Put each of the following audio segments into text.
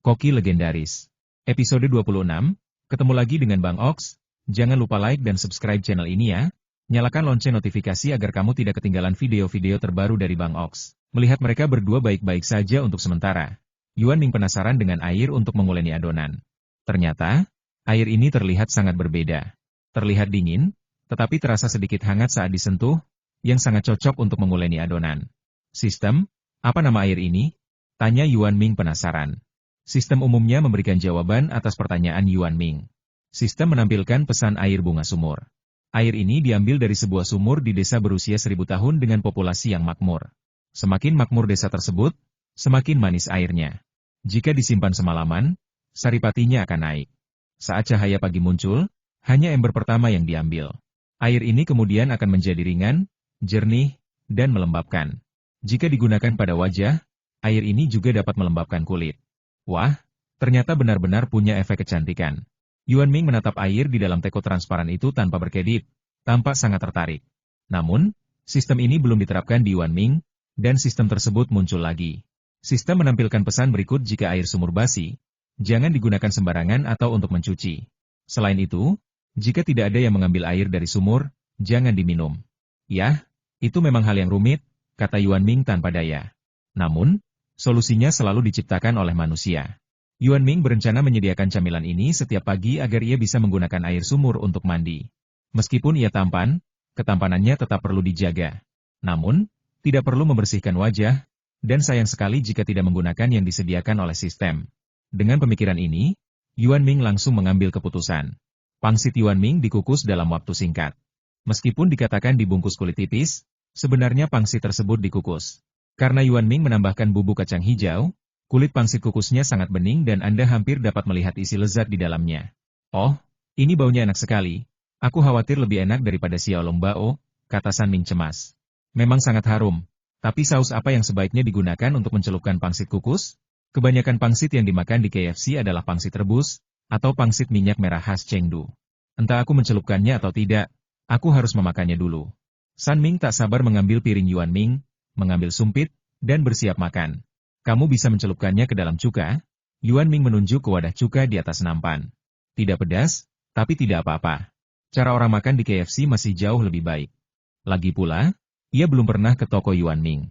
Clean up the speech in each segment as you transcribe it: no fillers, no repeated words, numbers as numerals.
Koki legendaris. Episode 26, ketemu lagi dengan Bang Ox. Jangan lupa like dan subscribe channel ini ya. Nyalakan lonceng notifikasi agar kamu tidak ketinggalan video-video terbaru dari Bang Ox. Melihat mereka berdua baik-baik saja untuk sementara. Yuan Ming penasaran dengan air untuk menguleni adonan. Ternyata, air ini terlihat sangat berbeda. Terlihat dingin, tetapi terasa sedikit hangat saat disentuh, yang sangat cocok untuk menguleni adonan. Sistem, apa nama air ini? Tanya Yuan Ming penasaran. Sistem umumnya memberikan jawaban atas pertanyaan Yuan Ming. Sistem menampilkan pesan air bunga sumur. Air ini diambil dari sebuah sumur di desa berusia 1000 tahun dengan populasi yang makmur. Semakin makmur desa tersebut, semakin manis airnya. Jika disimpan semalaman, saripatinya akan naik. Saat cahaya pagi muncul, hanya ember pertama yang diambil. Air ini kemudian akan menjadi ringan, jernih, dan melembabkan. Jika digunakan pada wajah, air ini juga dapat melembabkan kulit. Wah, ternyata benar-benar punya efek kecantikan. Yuan Ming menatap air di dalam teko transparan itu tanpa berkedip, tampak sangat tertarik. Namun, sistem ini belum diterapkan di Yuan Ming, dan sistem tersebut muncul lagi. Sistem menampilkan pesan berikut jika air sumur basi, jangan digunakan sembarangan atau untuk mencuci. Selain itu, jika tidak ada yang mengambil air dari sumur, jangan diminum. Yah, itu memang hal yang rumit, kata Yuan Ming tanpa daya. Namun, solusinya selalu diciptakan oleh manusia. Yuan Ming berencana menyediakan camilan ini setiap pagi agar ia bisa menggunakan air sumur untuk mandi. Meskipun ia tampan, ketampanannya tetap perlu dijaga. Namun, tidak perlu membersihkan wajah, dan sayang sekali jika tidak menggunakan yang disediakan oleh sistem. Dengan pemikiran ini, Yuan Ming langsung mengambil keputusan. Pangsit Yuan Ming dikukus dalam waktu singkat. Meskipun dikatakan dibungkus kulit tipis, sebenarnya pangsit tersebut dikukus. Karena Yuan Ming menambahkan bubuk kacang hijau, kulit pangsit kukusnya sangat bening dan Anda hampir dapat melihat isi lezat di dalamnya. Oh, ini baunya enak sekali. Aku khawatir lebih enak daripada Xiaolong Bao, kata San Ming cemas. Memang sangat harum, tapi saus apa yang sebaiknya digunakan untuk mencelupkan pangsit kukus? Kebanyakan pangsit yang dimakan di KFC adalah pangsit rebus, atau pangsit minyak merah khas Chengdu. Entah aku mencelupkannya atau tidak, aku harus memakannya dulu. San Ming tak sabar mengambil piring Yuan Ming, mengambil sumpit, dan bersiap makan. Kamu bisa mencelupkannya ke dalam cuka? Yuan Ming menunjuk ke wadah cuka di atas nampan. Tidak pedas, tapi tidak apa-apa. Cara orang makan di KFC masih jauh lebih baik. Lagi pula, ia belum pernah ke toko Yuan Ming.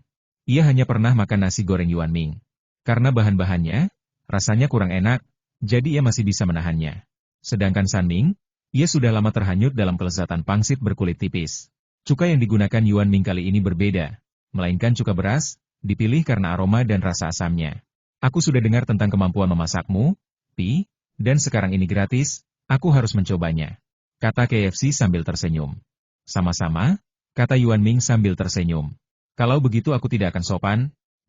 Ia hanya pernah makan nasi goreng Yuan Ming. Karena bahan-bahannya, rasanya kurang enak, jadi ia masih bisa menahannya. Sedangkan San Ming, ia sudah lama terhanyut dalam kelezatan pangsit berkulit tipis. Cuka yang digunakan Yuan Ming kali ini berbeda. Melainkan cuka beras, dipilih karena aroma dan rasa asamnya. Aku sudah dengar tentang kemampuan memasakmu, Pi, dan sekarang ini gratis, aku harus mencobanya. Kata KFC sambil tersenyum. Sama-sama, kata Yuan Ming sambil tersenyum. Kalau begitu aku tidak akan sopan,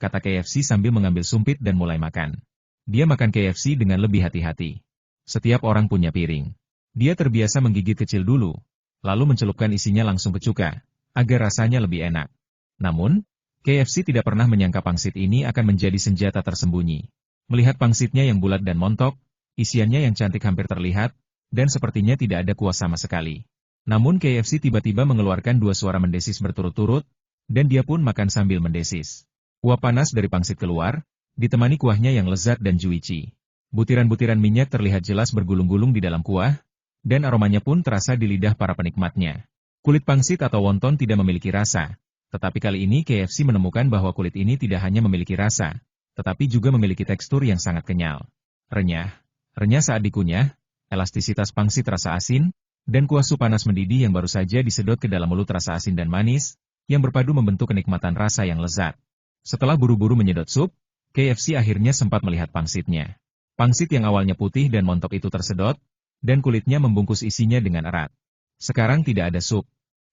kata KFC sambil mengambil sumpit dan mulai makan. Dia makan KFC dengan lebih hati-hati. Setiap orang punya piring. Dia terbiasa menggigit kecil dulu, lalu mencelupkan isinya langsung ke cuka, agar rasanya lebih enak. Namun, KFC tidak pernah menyangka pangsit ini akan menjadi senjata tersembunyi. Melihat pangsitnya yang bulat dan montok, isiannya yang cantik hampir terlihat, dan sepertinya tidak ada kuah sama sekali. Namun KFC tiba-tiba mengeluarkan 2 suara mendesis berturut-turut, dan dia pun makan sambil mendesis. Uap panas dari pangsit keluar, ditemani kuahnya yang lezat dan juicy. Butiran-butiran minyak terlihat jelas bergulung-gulung di dalam kuah, dan aromanya pun terasa di lidah para penikmatnya. Kulit pangsit atau wonton tidak memiliki rasa. Tetapi kali ini KFC menemukan bahwa kulit ini tidak hanya memiliki rasa, tetapi juga memiliki tekstur yang sangat kenyal. Renyah saat dikunyah, elastisitas pangsit rasa asin, dan kuah sup panas mendidih yang baru saja disedot ke dalam mulut rasa asin dan manis, yang berpadu membentuk kenikmatan rasa yang lezat. Setelah buru-buru menyedot sup, KFC akhirnya sempat melihat pangsitnya. Pangsit yang awalnya putih dan montok itu tersedot, dan kulitnya membungkus isinya dengan erat. Sekarang tidak ada sup.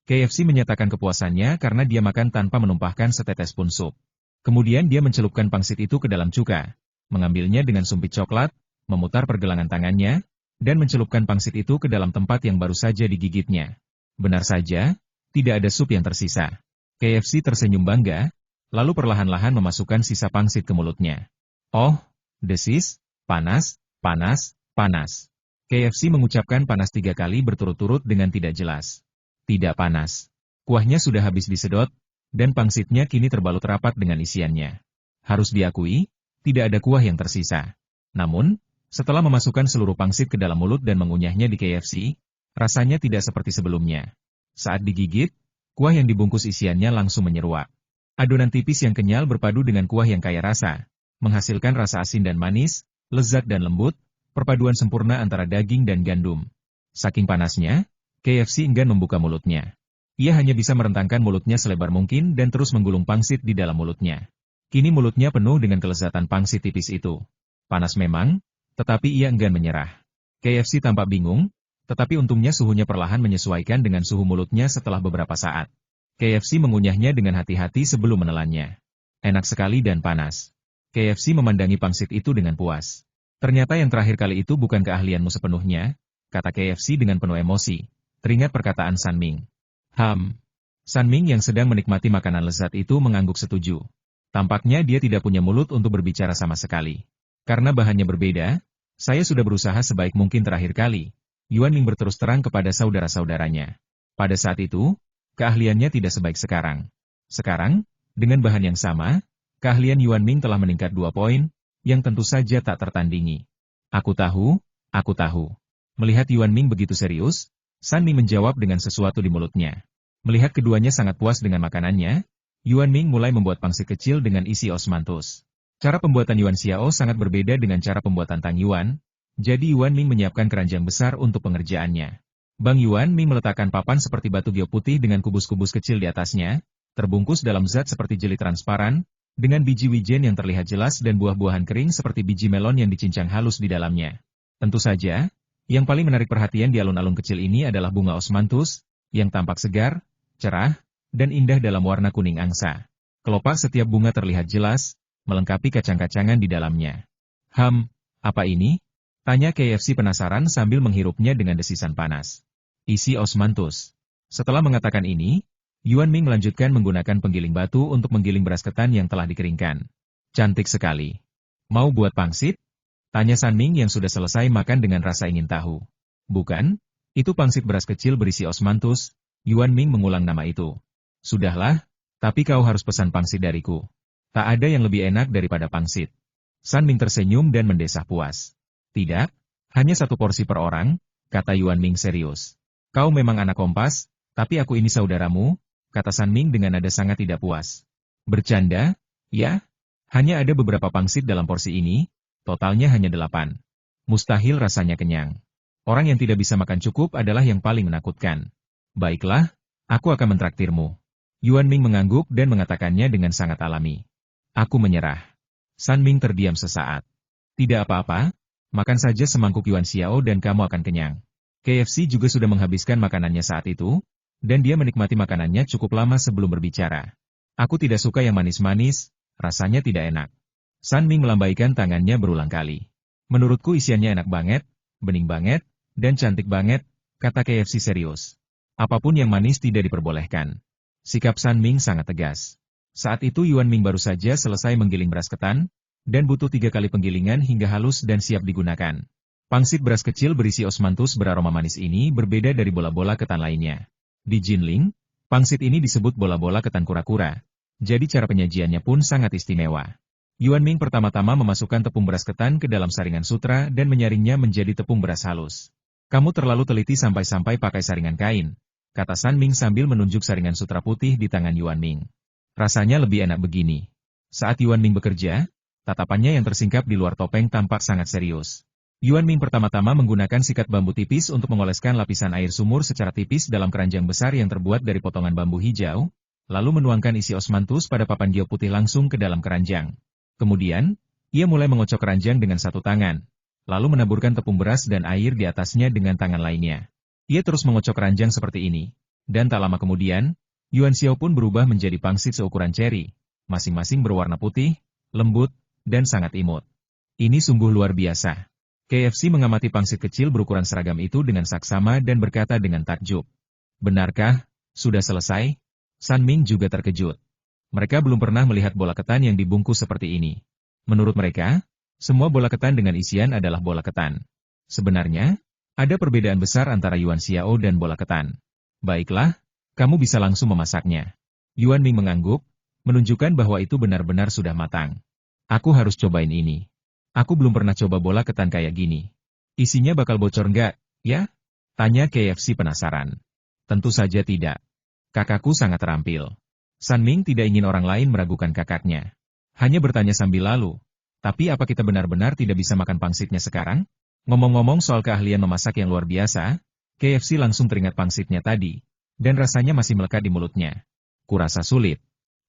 KFC menyatakan kepuasannya karena dia makan tanpa menumpahkan setetes pun sup. Kemudian dia mencelupkan pangsit itu ke dalam cuka, mengambilnya dengan sumpit coklat, memutar pergelangan tangannya, dan mencelupkan pangsit itu ke dalam tempat yang baru saja digigitnya. Benar saja, tidak ada sup yang tersisa. KFC tersenyum bangga, lalu perlahan-lahan memasukkan sisa pangsit ke mulutnya. Oh, desis, panas, panas, panas. KFC mengucapkan panas 3 kali berturut-turut dengan tidak jelas. Tidak panas. Kuahnya sudah habis disedot, dan pangsitnya kini terbalut rapat dengan isiannya. Harus diakui, tidak ada kuah yang tersisa. Namun, setelah memasukkan seluruh pangsit ke dalam mulut dan mengunyahnya di KFC, rasanya tidak seperti sebelumnya. Saat digigit, kuah yang dibungkus isiannya langsung menyeruak. Adonan tipis yang kenyal berpadu dengan kuah yang kaya rasa, menghasilkan rasa asin dan manis, lezat dan lembut, perpaduan sempurna antara daging dan gandum. Saking panasnya, KFC enggan membuka mulutnya. Ia hanya bisa merentangkan mulutnya selebar mungkin dan terus menggulung pangsit di dalam mulutnya. Kini mulutnya penuh dengan kelezatan pangsit tipis itu. Panas memang, tetapi ia enggan menyerah. KFC tampak bingung, tetapi untungnya suhunya perlahan menyesuaikan dengan suhu mulutnya setelah beberapa saat. KFC mengunyahnya dengan hati-hati sebelum menelannya. Enak sekali dan panas. KFC memandangi pangsit itu dengan puas. Ternyata yang terakhir kali itu bukan keahlianmu sepenuhnya, kata KFC dengan penuh emosi. Teringat perkataan San Ming. San Ming yang sedang menikmati makanan lezat itu mengangguk setuju. Tampaknya dia tidak punya mulut untuk berbicara sama sekali. Karena bahannya berbeda, saya sudah berusaha sebaik mungkin terakhir kali. Yuan Ming berterus terang kepada saudara-saudaranya. Pada saat itu, keahliannya tidak sebaik sekarang. Sekarang, dengan bahan yang sama, keahlian Yuan Ming telah meningkat 2 poin, yang tentu saja tak tertandingi. Aku tahu. Melihat Yuan Ming begitu serius, San Ming menjawab dengan sesuatu di mulutnya. Melihat keduanya sangat puas dengan makanannya, Yuan Ming mulai membuat pangsit kecil dengan isi osmanthus. Cara pembuatan Yuan Xiao sangat berbeda dengan cara pembuatan Tang Yuan, jadi Yuan Ming menyiapkan keranjang besar untuk pengerjaannya. Bang Yuan Ming meletakkan papan seperti batu gio putih dengan kubus-kubus kecil di atasnya, terbungkus dalam zat seperti jeli transparan, dengan biji wijen yang terlihat jelas dan buah-buahan kering seperti biji melon yang dicincang halus di dalamnya. Tentu saja, yang paling menarik perhatian di alun-alun kecil ini adalah bunga osmanthus, yang tampak segar, cerah, dan indah dalam warna kuning angsa. Kelopak setiap bunga terlihat jelas, melengkapi kacang-kacangan di dalamnya. Apa ini? Tanya KFC penasaran sambil menghirupnya dengan desisan panas. Isi osmanthus. Setelah mengatakan ini, Yuan Ming melanjutkan menggunakan penggiling batu untuk menggiling beras ketan yang telah dikeringkan. Cantik sekali. Mau buat pangsit? Tanya San Ming yang sudah selesai makan dengan rasa ingin tahu. Bukan, itu pangsit beras kecil berisi osmanthus. Yuan Ming mengulang nama itu. Sudahlah, tapi kau harus pesan pangsit dariku. Tak ada yang lebih enak daripada pangsit. San Ming tersenyum dan mendesah puas. Tidak, hanya 1 porsi per orang, kata Yuan Ming serius. Kau memang anak kompas, tapi aku ini saudaramu, kata San Ming dengan nada sangat tidak puas. Bercanda? Ya? Hanya ada beberapa pangsit dalam porsi ini, totalnya hanya 8. Mustahil rasanya kenyang. Orang yang tidak bisa makan cukup adalah yang paling menakutkan. Baiklah, aku akan mentraktirmu. Yuan Ming mengangguk dan mengatakannya dengan sangat alami. Aku menyerah. San Ming terdiam sesaat. Tidak apa-apa, makan saja semangkuk Yuan Xiao dan kamu akan kenyang. KFC juga sudah menghabiskan makanannya saat itu, dan dia menikmati makanannya cukup lama sebelum berbicara. Aku tidak suka yang manis-manis, rasanya tidak enak. San Ming melambaikan tangannya berulang kali. Menurutku isiannya enak banget, bening banget, dan cantik banget, kata KFC serius. Apapun yang manis tidak diperbolehkan. Sikap San Ming sangat tegas. Saat itu Yuan Ming baru saja selesai menggiling beras ketan, dan butuh 3 kali penggilingan hingga halus dan siap digunakan. Pangsit beras kecil berisi osmanthus beraroma manis ini berbeda dari bola-bola ketan lainnya. Di Jinling, pangsit ini disebut bola-bola ketan kura-kura. Jadi cara penyajiannya pun sangat istimewa. Yuan Ming pertama-tama memasukkan tepung beras ketan ke dalam saringan sutra dan menyaringnya menjadi tepung beras halus. Kamu terlalu teliti sampai-sampai pakai saringan kain, kata San Ming sambil menunjuk saringan sutra putih di tangan Yuan Ming. Rasanya lebih enak begini. Saat Yuan Ming bekerja, tatapannya yang tersingkap di luar topeng tampak sangat serius. Yuan Ming pertama-tama menggunakan sikat bambu tipis untuk mengoleskan lapisan air sumur secara tipis dalam keranjang besar yang terbuat dari potongan bambu hijau, lalu menuangkan isi osmanthus pada papan gio putih langsung ke dalam keranjang. Kemudian, ia mulai mengocok keranjang dengan 1 tangan, lalu menaburkan tepung beras dan air di atasnya dengan tangan lainnya. Ia terus mengocok keranjang seperti ini, dan tak lama kemudian, Yuan Xiao pun berubah menjadi pangsit seukuran ceri, masing-masing berwarna putih, lembut, dan sangat imut. Ini sungguh luar biasa. KFC mengamati pangsit kecil berukuran seragam itu dengan saksama dan berkata dengan takjub. Benarkah, sudah selesai? San Ming juga terkejut. Mereka belum pernah melihat bola ketan yang dibungkus seperti ini. Menurut mereka, semua bola ketan dengan isian adalah bola ketan. Sebenarnya, ada perbedaan besar antara Yuan Xiao dan bola ketan. Baiklah, kamu bisa langsung memasaknya. Yuan Ming mengangguk, menunjukkan bahwa itu benar-benar sudah matang. Aku harus cobain ini. Aku belum pernah coba bola ketan kayak gini. Isinya bakal bocor nggak, ya? Tanya KFC penasaran. Tentu saja tidak. Kakakku sangat terampil. San Ming tidak ingin orang lain meragukan kakaknya. Hanya bertanya sambil lalu. Tapi apa kita benar-benar tidak bisa makan pangsitnya sekarang? Ngomong-ngomong soal keahlian memasak yang luar biasa, KFC langsung teringat pangsitnya tadi, dan rasanya masih melekat di mulutnya. Kurasa sulit.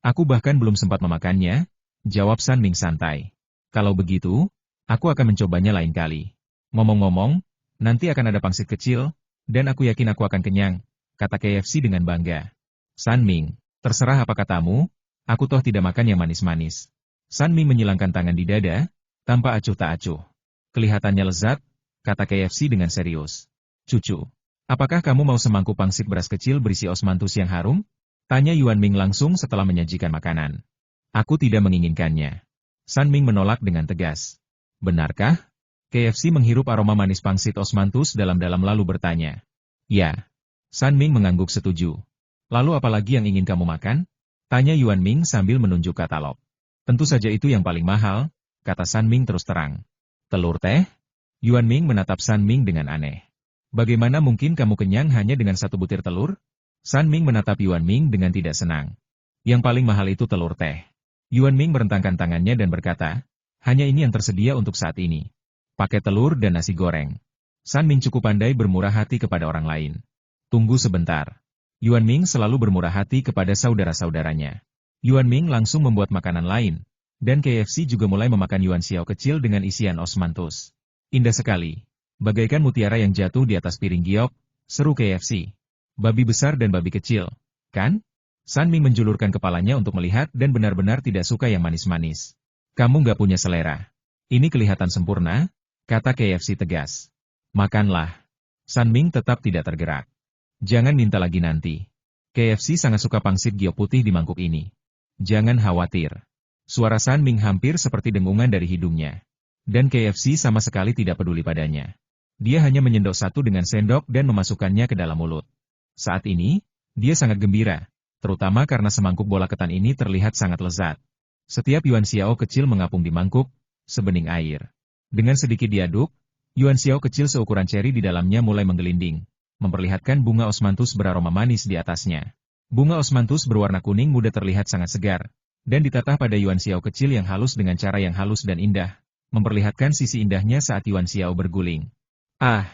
Aku bahkan belum sempat memakannya, jawab San Ming santai. Kalau begitu, aku akan mencobanya lain kali. Ngomong-ngomong, nanti akan ada pangsit kecil, dan aku yakin aku akan kenyang, kata KFC dengan bangga. San Ming, terserah apa katamu, aku toh tidak makan yang manis-manis. San Ming menyilangkan tangan di dada, tanpa acuh tak acuh. Kelihatannya lezat, kata KFC dengan serius. Cucu, apakah kamu mau semangkuk pangsit beras kecil berisi osmanthus yang harum? Tanya Yuan Ming langsung setelah menyajikan makanan. Aku tidak menginginkannya. San Ming menolak dengan tegas. Benarkah? KFC menghirup aroma manis pangsit osmanthus dalam-dalam lalu bertanya. Ya. San Ming mengangguk setuju. Lalu apa lagi yang ingin kamu makan? Tanya Yuan Ming sambil menunjuk katalog. Tentu saja itu yang paling mahal, kata San Ming terus terang. Telur teh? Yuan Ming menatap San Ming dengan aneh. Bagaimana mungkin kamu kenyang hanya dengan satu butir telur? San Ming menatap Yuan Ming dengan tidak senang. Yang paling mahal itu telur teh. Yuan Ming merentangkan tangannya dan berkata, hanya ini yang tersedia untuk saat ini. Pakai telur dan nasi goreng. San Ming cukup pandai bermurah hati kepada orang lain. Tunggu sebentar. Yuan Ming selalu bermurah hati kepada saudara-saudaranya. Yuan Ming langsung membuat makanan lain. Dan KFC juga mulai memakan Yuan Xiao kecil dengan isian osmanthus. Indah sekali. Bagaikan mutiara yang jatuh di atas piring giok, seru KFC. Babi besar dan babi kecil, kan? San Ming menjulurkan kepalanya untuk melihat dan benar-benar tidak suka yang manis-manis. Kamu nggak punya selera. Ini kelihatan sempurna, kata KFC tegas. Makanlah. San Ming tetap tidak tergerak. Jangan minta lagi nanti. KFC sangat suka pangsit giok putih di mangkuk ini. Jangan khawatir. Suara San Ming hampir seperti dengungan dari hidungnya. Dan KFC sama sekali tidak peduli padanya. Dia hanya menyendok satu dengan sendok dan memasukkannya ke dalam mulut. Saat ini, dia sangat gembira, terutama karena semangkuk bola ketan ini terlihat sangat lezat. Setiap Yuan Xiao kecil mengapung di mangkuk, sebening air. Dengan sedikit diaduk, Yuan Xiao kecil seukuran ceri di dalamnya mulai menggelinding, memperlihatkan bunga osmanthus beraroma manis di atasnya. Bunga osmanthus berwarna kuning muda terlihat sangat segar, dan ditatah pada Yuan Xiao kecil yang halus dengan cara yang halus dan indah, memperlihatkan sisi indahnya saat Yuan Xiao berguling. Ah!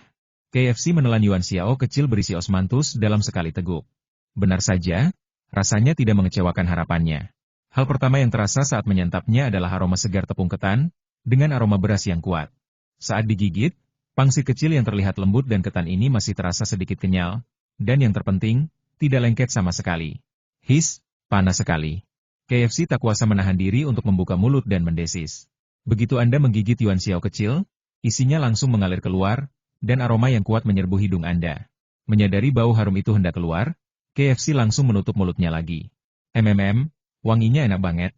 KFC menelan Yuan Xiao kecil berisi osmanthus dalam sekali teguk. Benar saja, rasanya tidak mengecewakan harapannya. Hal pertama yang terasa saat menyantapnya adalah aroma segar tepung ketan, dengan aroma beras yang kuat. Saat digigit, pangsit kecil yang terlihat lembut dan ketan ini masih terasa sedikit kenyal, dan yang terpenting, tidak lengket sama sekali. His, panas sekali. KFC tak kuasa menahan diri untuk membuka mulut dan mendesis. Begitu Anda menggigit Yuan Xiao kecil, isinya langsung mengalir keluar, dan aroma yang kuat menyerbu hidung Anda. Menyadari bau harum itu hendak keluar, KFC langsung menutup mulutnya lagi. Wanginya enak banget.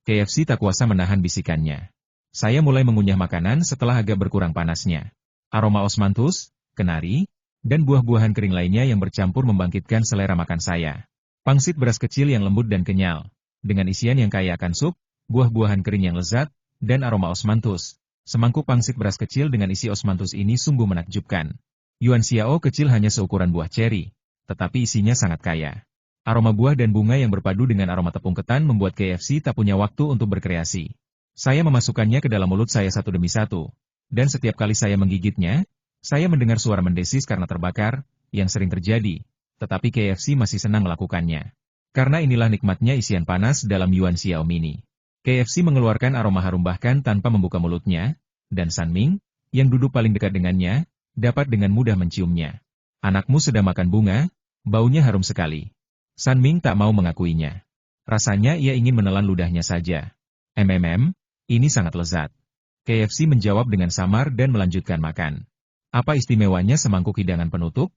KFC tak kuasa menahan bisikannya. Saya mulai mengunyah makanan setelah agak berkurang panasnya. Aroma osmanthus, kenari, dan buah-buahan kering lainnya yang bercampur membangkitkan selera makan saya. Pangsit beras kecil yang lembut dan kenyal, dengan isian yang kaya akan sup, buah-buahan kering yang lezat, dan aroma osmanthus. Semangkuk pangsit beras kecil dengan isi osmanthus ini sungguh menakjubkan. Yuan Xiao kecil hanya seukuran buah ceri, tetapi isinya sangat kaya. Aroma buah dan bunga yang berpadu dengan aroma tepung ketan membuat KFC tak punya waktu untuk berkreasi. Saya memasukkannya ke dalam mulut saya satu demi satu, dan setiap kali saya menggigitnya, saya mendengar suara mendesis karena terbakar, yang sering terjadi, tetapi KFC masih senang melakukannya. Karena inilah nikmatnya isian panas dalam Yuan Xiao Mini. KFC mengeluarkan aroma harum bahkan tanpa membuka mulutnya, dan San Ming, yang duduk paling dekat dengannya, dapat dengan mudah menciumnya. Anakmu sedang makan bunga, baunya harum sekali. San Ming tak mau mengakuinya. Rasanya ia ingin menelan ludahnya saja. Ini sangat lezat. KFC menjawab dengan samar dan melanjutkan makan. Apa istimewanya semangkuk hidangan penutup?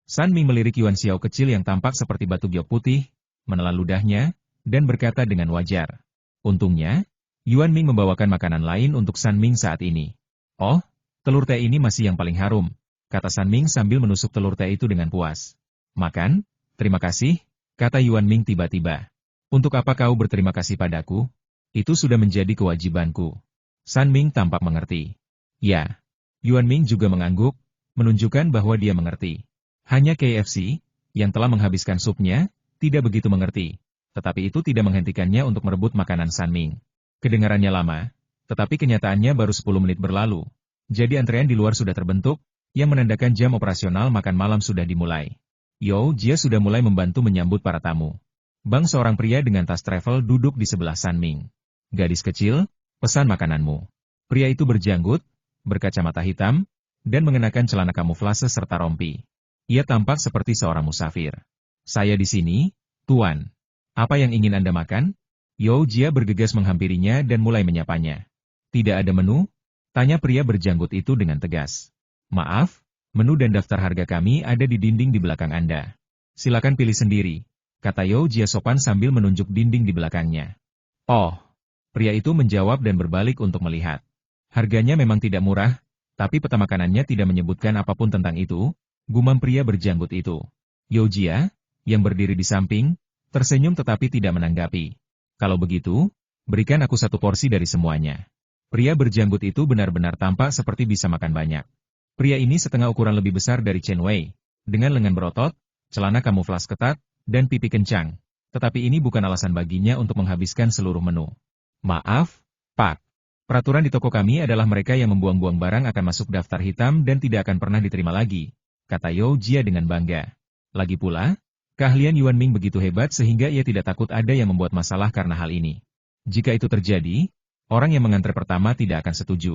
San Ming melirik Yuan Xiao kecil yang tampak seperti batu giok putih, menelan ludahnya, dan berkata dengan wajar. Untungnya, Yuan Ming membawakan makanan lain untuk San Ming saat ini. Oh, telur teh ini masih yang paling harum, kata San Ming sambil menusuk telur teh itu dengan puas. Makan? Terima kasih, kata Yuan Ming tiba-tiba. Untuk apa kau berterima kasih padaku? Itu sudah menjadi kewajibanku. San Ming tampak mengerti. Ya. Yuan Ming juga mengangguk, menunjukkan bahwa dia mengerti. Hanya KFC, yang telah menghabiskan supnya, tidak begitu mengerti. Tetapi itu tidak menghentikannya untuk merebut makanan San Ming. Kedengarannya lama, tetapi kenyataannya baru 10 menit berlalu. Jadi antrean di luar sudah terbentuk, yang menandakan jam operasional makan malam sudah dimulai. Yo Jia sudah mulai membantu menyambut para tamu. Bang seorang pria dengan tas travel duduk di sebelah San Ming. Gadis kecil, pesan makananmu. Pria itu berjanggut, berkacamata hitam, dan mengenakan celana kamuflase serta rompi. Ia tampak seperti seorang musafir. Saya di sini, Tuan. Apa yang ingin Anda makan? Yo Jia bergegas menghampirinya dan mulai menyapanya. Tidak ada menu? Tanya pria berjanggut itu dengan tegas. Maaf, menu dan daftar harga kami ada di dinding di belakang Anda. Silakan pilih sendiri, kata Yo Jia sopan sambil menunjuk dinding di belakangnya. Oh, pria itu menjawab dan berbalik untuk melihat. Harganya memang tidak murah, tapi peta makanannya tidak menyebutkan apapun tentang itu, gumam pria berjanggut itu. Yo Jia, yang berdiri di samping, tersenyum tetapi tidak menanggapi. Kalau begitu, berikan aku satu porsi dari semuanya. Pria berjanggut itu benar-benar tampak seperti bisa makan banyak. Pria ini setengah ukuran lebih besar dari Chen Wei, dengan lengan berotot, celana kamuflas ketat, dan pipi kencang. Tetapi ini bukan alasan baginya untuk menghabiskan seluruh menu. Maaf, Pak. Peraturan di toko kami adalah mereka yang membuang-buang barang akan masuk daftar hitam dan tidak akan pernah diterima lagi, kata Yo Jia dengan bangga. Lagi pula, keahlian Yuan Ming begitu hebat sehingga ia tidak takut ada yang membuat masalah karena hal ini. Jika itu terjadi, orang yang mengantre pertama tidak akan setuju.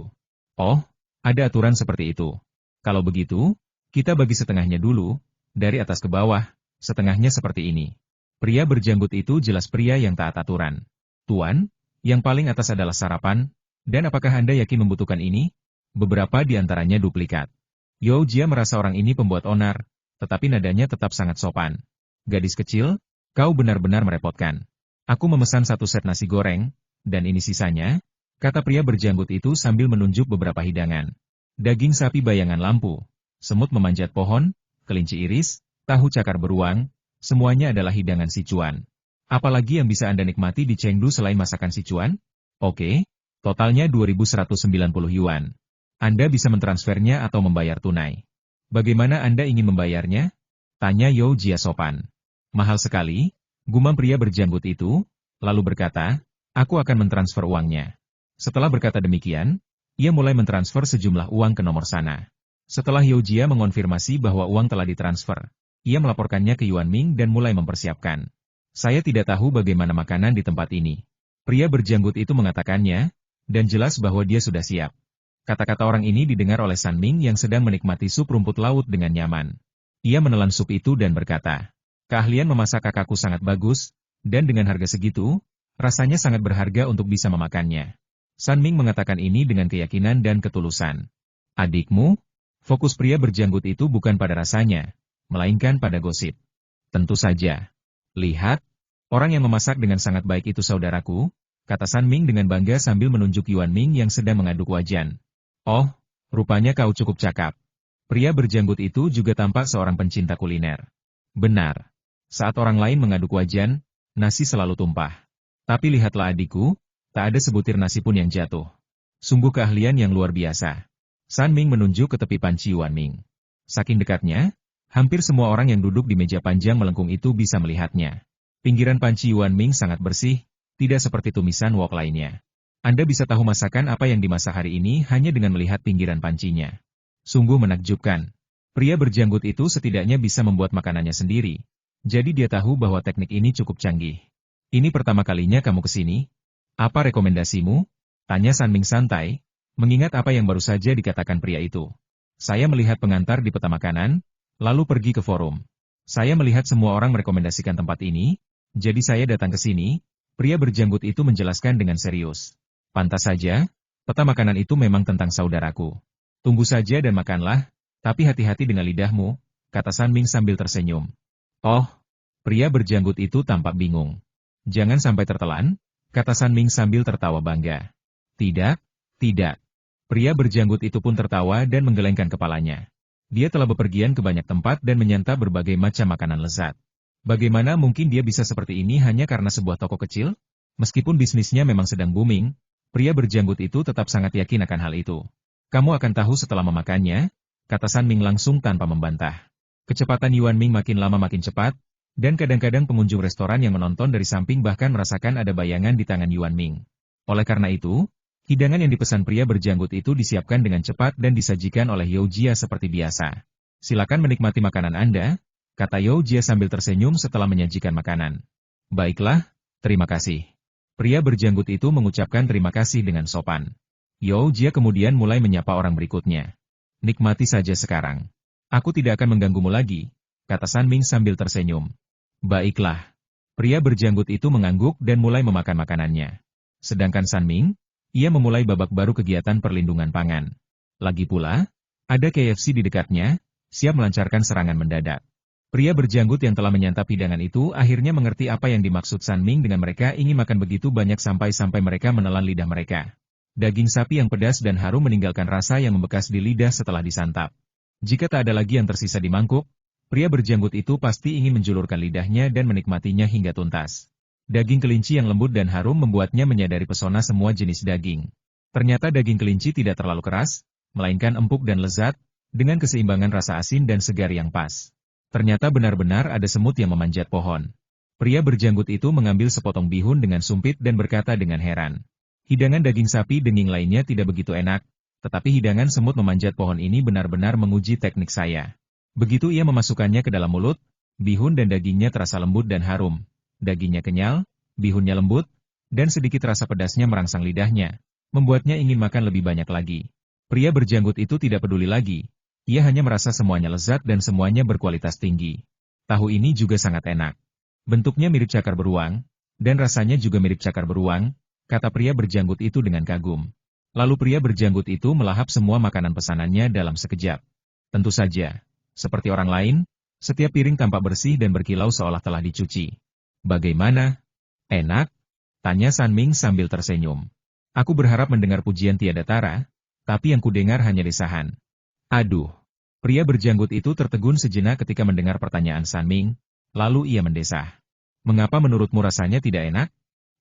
Oh, ada aturan seperti itu. Kalau begitu, kita bagi setengahnya dulu, dari atas ke bawah, setengahnya seperti ini. Pria berjanggut itu jelas pria yang taat aturan. Tuan, yang paling atas adalah sarapan, dan apakah Anda yakin membutuhkan ini? Beberapa di antaranya duplikat. Yo Jia merasa orang ini pembuat onar, tetapi nadanya tetap sangat sopan. Gadis kecil, kau benar-benar merepotkan. Aku memesan satu set nasi goreng, dan ini sisanya, kata pria berjanggut itu sambil menunjuk beberapa hidangan. Daging sapi bayangan lampu, semut memanjat pohon, kelinci iris, tahu cakar beruang, semuanya adalah hidangan Sichuan. Apalagi yang bisa Anda nikmati di Chengdu selain masakan Sichuan? Oke, totalnya 2.190 yuan. Anda bisa mentransfernya atau membayar tunai. Bagaimana Anda ingin membayarnya? Tanya Yo Jia sopan. Mahal sekali, gumam pria berjanggut itu, lalu berkata, aku akan mentransfer uangnya. Setelah berkata demikian, ia mulai mentransfer sejumlah uang ke nomor sana. Setelah Yo Jia mengonfirmasi bahwa uang telah ditransfer, ia melaporkannya ke Yuan Ming dan mulai mempersiapkan. Saya tidak tahu bagaimana makanan di tempat ini. Pria berjanggut itu mengatakannya, dan jelas bahwa dia sudah siap. Kata-kata orang ini didengar oleh San Ming yang sedang menikmati sup rumput laut dengan nyaman. Ia menelan sup itu dan berkata, keahlian memasak kakakku sangat bagus, dan dengan harga segitu, rasanya sangat berharga untuk bisa memakannya. San Ming mengatakan ini dengan keyakinan dan ketulusan. Adikmu? Fokus pria berjanggut itu bukan pada rasanya, melainkan pada gosip. Tentu saja. Lihat, orang yang memasak dengan sangat baik itu saudaraku, kata San Ming dengan bangga sambil menunjuk Yuan Ming yang sedang mengaduk wajan. Oh, rupanya kau cukup cakap. Pria berjanggut itu juga tampak seorang pencinta kuliner. Benar. Saat orang lain mengaduk wajan, nasi selalu tumpah. Tapi lihatlah adikku, tak ada sebutir nasi pun yang jatuh. Sungguh keahlian yang luar biasa. San Ming menunjuk ke tepi panci Yuan Ming. Saking dekatnya, hampir semua orang yang duduk di meja panjang melengkung itu bisa melihatnya. Pinggiran panci Yuan Ming sangat bersih, tidak seperti tumisan wok lainnya. Anda bisa tahu masakan apa yang dimasak hari ini hanya dengan melihat pinggiran pancinya. Sungguh menakjubkan. Pria berjanggut itu setidaknya bisa membuat makanannya sendiri. Jadi dia tahu bahwa teknik ini cukup canggih. Ini pertama kalinya kamu ke sini? Apa rekomendasimu? Tanya San Ming santai, mengingat apa yang baru saja dikatakan pria itu. Saya melihat pengantar di peta makanan, lalu pergi ke forum. Saya melihat semua orang merekomendasikan tempat ini, jadi saya datang ke sini. Pria berjanggut itu menjelaskan dengan serius. Pantas saja, peta makanan itu memang tentang saudaraku. Tunggu saja dan makanlah, tapi hati-hati dengan lidahmu, kata San Ming sambil tersenyum. Oh, pria berjanggut itu tampak bingung. Jangan sampai tertelan, kata San Ming sambil tertawa bangga. Tidak, tidak. Pria berjanggut itu pun tertawa dan menggelengkan kepalanya. Dia telah bepergian ke banyak tempat dan menyantap berbagai macam makanan lezat. Bagaimana mungkin dia bisa seperti ini hanya karena sebuah toko kecil? Meskipun bisnisnya memang sedang booming, Pria berjanggut itu tetap sangat yakin akan hal itu. Kamu akan tahu setelah memakannya, kata San Ming langsung tanpa membantah. Kecepatan Yuan Ming makin lama makin cepat, dan kadang-kadang pengunjung restoran yang menonton dari samping bahkan merasakan ada bayangan di tangan Yuan Ming. Oleh karena itu, hidangan yang dipesan pria berjanggut itu disiapkan dengan cepat dan disajikan oleh Yao Jia seperti biasa. Silakan menikmati makanan Anda, kata Yao Jia sambil tersenyum setelah menyajikan makanan. Baiklah, terima kasih. Pria berjanggut itu mengucapkan terima kasih dengan sopan. Yao Jia kemudian mulai menyapa orang berikutnya. Nikmati saja sekarang. Aku tidak akan mengganggumu lagi, kata San Ming sambil tersenyum. Baiklah. Pria berjanggut itu mengangguk dan mulai memakan makanannya. Sedangkan San Ming, ia memulai babak baru kegiatan perlindungan pangan. Lagi pula, ada KFC di dekatnya, siap melancarkan serangan mendadak. Pria berjanggut yang telah menyantap hidangan itu akhirnya mengerti apa yang dimaksud San Ming dengan mereka ingin makan begitu banyak sampai-sampai mereka menelan lidah mereka. Daging sapi yang pedas dan harum meninggalkan rasa yang membekas di lidah setelah disantap. Jika tak ada lagi yang tersisa di mangkuk, pria berjanggut itu pasti ingin menjulurkan lidahnya dan menikmatinya hingga tuntas. Daging kelinci yang lembut dan harum membuatnya menyadari pesona semua jenis daging. Ternyata daging kelinci tidak terlalu keras, melainkan empuk dan lezat, dengan keseimbangan rasa asin dan segar yang pas. Ternyata benar-benar ada semut yang memanjat pohon. Pria berjanggut itu mengambil sepotong bihun dengan sumpit dan berkata dengan heran. Hidangan daging sapi denging lainnya tidak begitu enak, tetapi hidangan semut memanjat pohon ini benar-benar menguji teknik saya. Begitu ia memasukkannya ke dalam mulut, bihun dan dagingnya terasa lembut dan harum. Dagingnya kenyal, bihunnya lembut, dan sedikit rasa pedasnya merangsang lidahnya, membuatnya ingin makan lebih banyak lagi. Pria berjanggut itu tidak peduli lagi. Ia hanya merasa semuanya lezat dan semuanya berkualitas tinggi. Tahu ini juga sangat enak. Bentuknya mirip cakar beruang, dan rasanya juga mirip cakar beruang, kata pria berjanggut itu dengan kagum. Lalu pria berjanggut itu melahap semua makanan pesanannya dalam sekejap. Tentu saja, seperti orang lain, setiap piring tampak bersih dan berkilau seolah telah dicuci. Bagaimana? Enak? Tanya San Ming sambil tersenyum. Aku berharap mendengar pujian tiada tara, tapi yang kudengar hanya desahan. Aduh. Pria berjanggut itu tertegun sejenak ketika mendengar pertanyaan San Ming, lalu ia mendesah. Mengapa menurutmu rasanya tidak enak?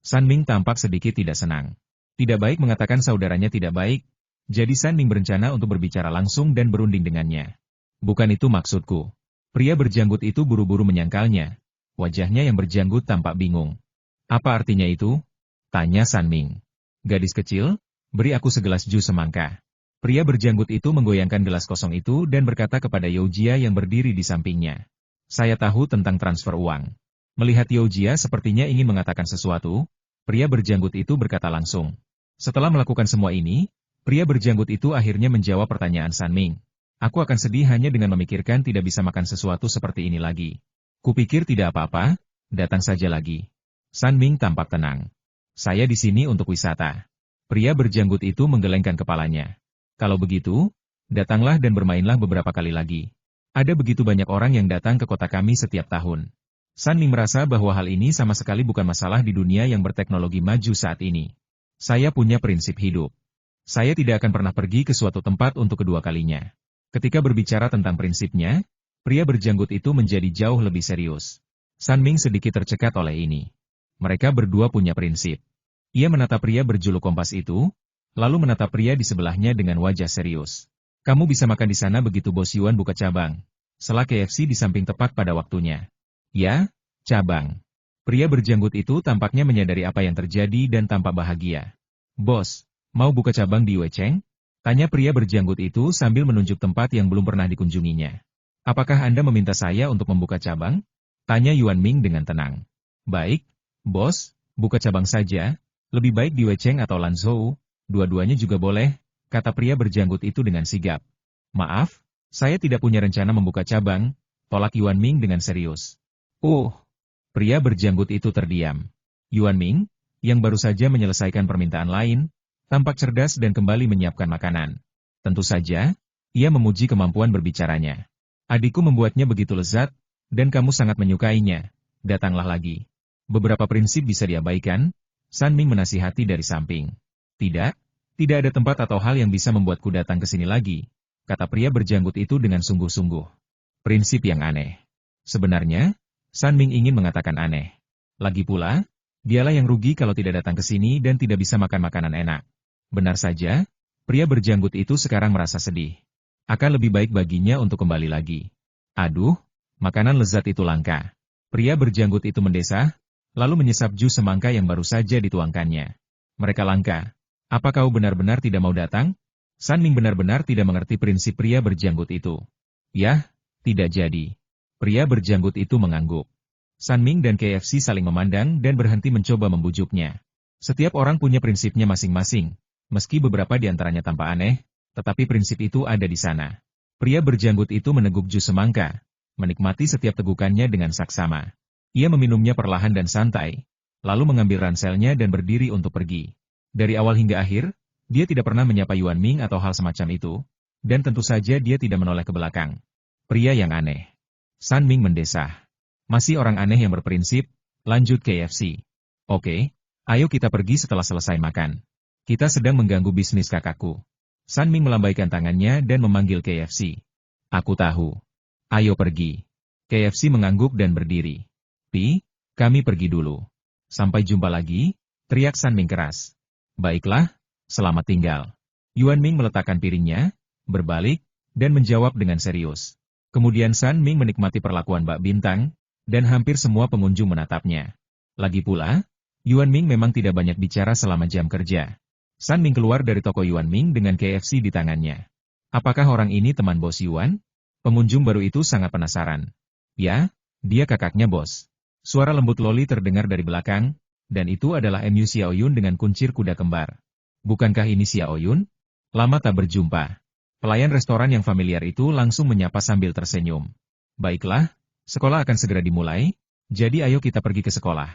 San Ming tampak sedikit tidak senang. Tidak baik mengatakan saudaranya tidak baik, jadi San Ming berencana untuk berbicara langsung dan berunding dengannya. Bukan itu maksudku. Pria berjanggut itu buru-buru menyangkalnya. Wajahnya yang berjanggut tampak bingung. Apa artinya itu? Tanya San Ming. Gadis kecil, beri aku segelas jus semangka. Pria berjanggut itu menggoyangkan gelas kosong itu dan berkata kepada Yao Jia yang berdiri di sampingnya. Saya tahu tentang transfer uang. Melihat Yao Jia sepertinya ingin mengatakan sesuatu, pria berjanggut itu berkata langsung. Setelah melakukan semua ini, pria berjanggut itu akhirnya menjawab pertanyaan San Ming. Aku akan sedih hanya dengan memikirkan tidak bisa makan sesuatu seperti ini lagi. Kupikir tidak apa-apa, datang saja lagi. San Ming tampak tenang. Saya di sini untuk wisata. Pria berjanggut itu menggelengkan kepalanya. Kalau begitu, datanglah dan bermainlah beberapa kali lagi. Ada begitu banyak orang yang datang ke kota kami setiap tahun. San Ming merasa bahwa hal ini sama sekali bukan masalah di dunia yang berteknologi maju saat ini. Saya punya prinsip hidup. Saya tidak akan pernah pergi ke suatu tempat untuk kedua kalinya. Ketika berbicara tentang prinsipnya, pria berjanggut itu menjadi jauh lebih serius. San Ming sedikit tercekat oleh ini. Mereka berdua punya prinsip. Ia menatap pria berjuluk kompas itu, lalu menatap pria di sebelahnya dengan wajah serius. Kamu bisa makan di sana begitu Bos Yuan buka cabang. Sela KFC di samping tepat pada waktunya. Ya, cabang. Pria berjanggut itu tampaknya menyadari apa yang terjadi dan tampak bahagia. Bos, mau buka cabang di Yuecheng? Tanya pria berjanggut itu sambil menunjuk tempat yang belum pernah dikunjunginya. Apakah Anda meminta saya untuk membuka cabang? Tanya Yuan Ming dengan tenang. Baik, Bos, buka cabang saja. Lebih baik di Yuecheng atau Lanzhou. Dua-duanya juga boleh, kata pria berjanggut itu dengan sigap. Maaf, saya tidak punya rencana membuka cabang, tolak Yuan Ming dengan serius. Pria berjanggut itu terdiam. Yuan Ming, yang baru saja menyelesaikan permintaan lain, tampak cerdas dan kembali menyiapkan makanan. Tentu saja, ia memuji kemampuan berbicaranya. Adikku membuatnya begitu lezat, dan kamu sangat menyukainya. Datanglah lagi. Beberapa prinsip bisa diabaikan, San Ming menasihati dari samping. Tidak ada tempat atau hal yang bisa membuatku datang ke sini lagi, kata pria berjanggut itu dengan sungguh-sungguh. Prinsip yang aneh. Sebenarnya, San Ming ingin mengatakan aneh. Lagi pula, Dialah yang rugi kalau tidak datang ke sini dan tidak bisa makan makanan enak. Benar saja, pria berjanggut itu sekarang merasa sedih. Akan lebih baik baginya untuk kembali lagi. Aduh, makanan lezat itu langka. Pria berjanggut itu mendesah, lalu menyesap jus semangka yang baru saja dituangkannya. Mereka langka. Apa kau benar-benar tidak mau datang? San Ming benar-benar tidak mengerti prinsip pria berjanggut itu. Yah, tidak jadi. Pria berjanggut itu mengangguk. San Ming dan KFC saling memandang dan berhenti mencoba membujuknya. Setiap orang punya prinsipnya masing-masing. Meski beberapa di antaranya tampak aneh, tetapi prinsip itu ada di sana. Pria berjanggut itu meneguk jus semangka, menikmati setiap tegukannya dengan saksama. Ia meminumnya perlahan dan santai, lalu mengambil ranselnya dan berdiri untuk pergi. Dari awal hingga akhir, dia tidak pernah menyapa Yuan Ming atau hal semacam itu, dan tentu saja dia tidak menoleh ke belakang. Pria yang aneh. San Ming mendesah. Masih orang aneh yang berprinsip, lanjut KFC. Oke, ayo kita pergi setelah selesai makan. Kita sedang mengganggu bisnis kakakku. San Ming melambaikan tangannya dan memanggil KFC. Aku tahu. Ayo pergi. KFC mengangguk dan berdiri. Pi, kami pergi dulu. Sampai jumpa lagi, teriak San Ming keras. Baiklah, selamat tinggal. Yuan Ming meletakkan piringnya, berbalik, dan menjawab dengan serius. Kemudian San Ming menikmati perlakuan Mbak Bintang, dan hampir semua pengunjung menatapnya. Lagi pula, Yuan Ming memang tidak banyak bicara selama jam kerja. San Ming keluar dari toko Yuan Ming dengan KFC di tangannya. Apakah orang ini teman bos Yuan? Pengunjung baru itu sangat penasaran. Ya, dia kakaknya bos. Suara lembut Loli terdengar dari belakang, dan itu adalah MU Xiaoyun dengan kuncir kuda kembar. Bukankah ini Xiaoyun? Lama tak berjumpa. Pelayan restoran yang familiar itu langsung menyapa sambil tersenyum. Baiklah, sekolah akan segera dimulai, jadi ayo kita pergi ke sekolah.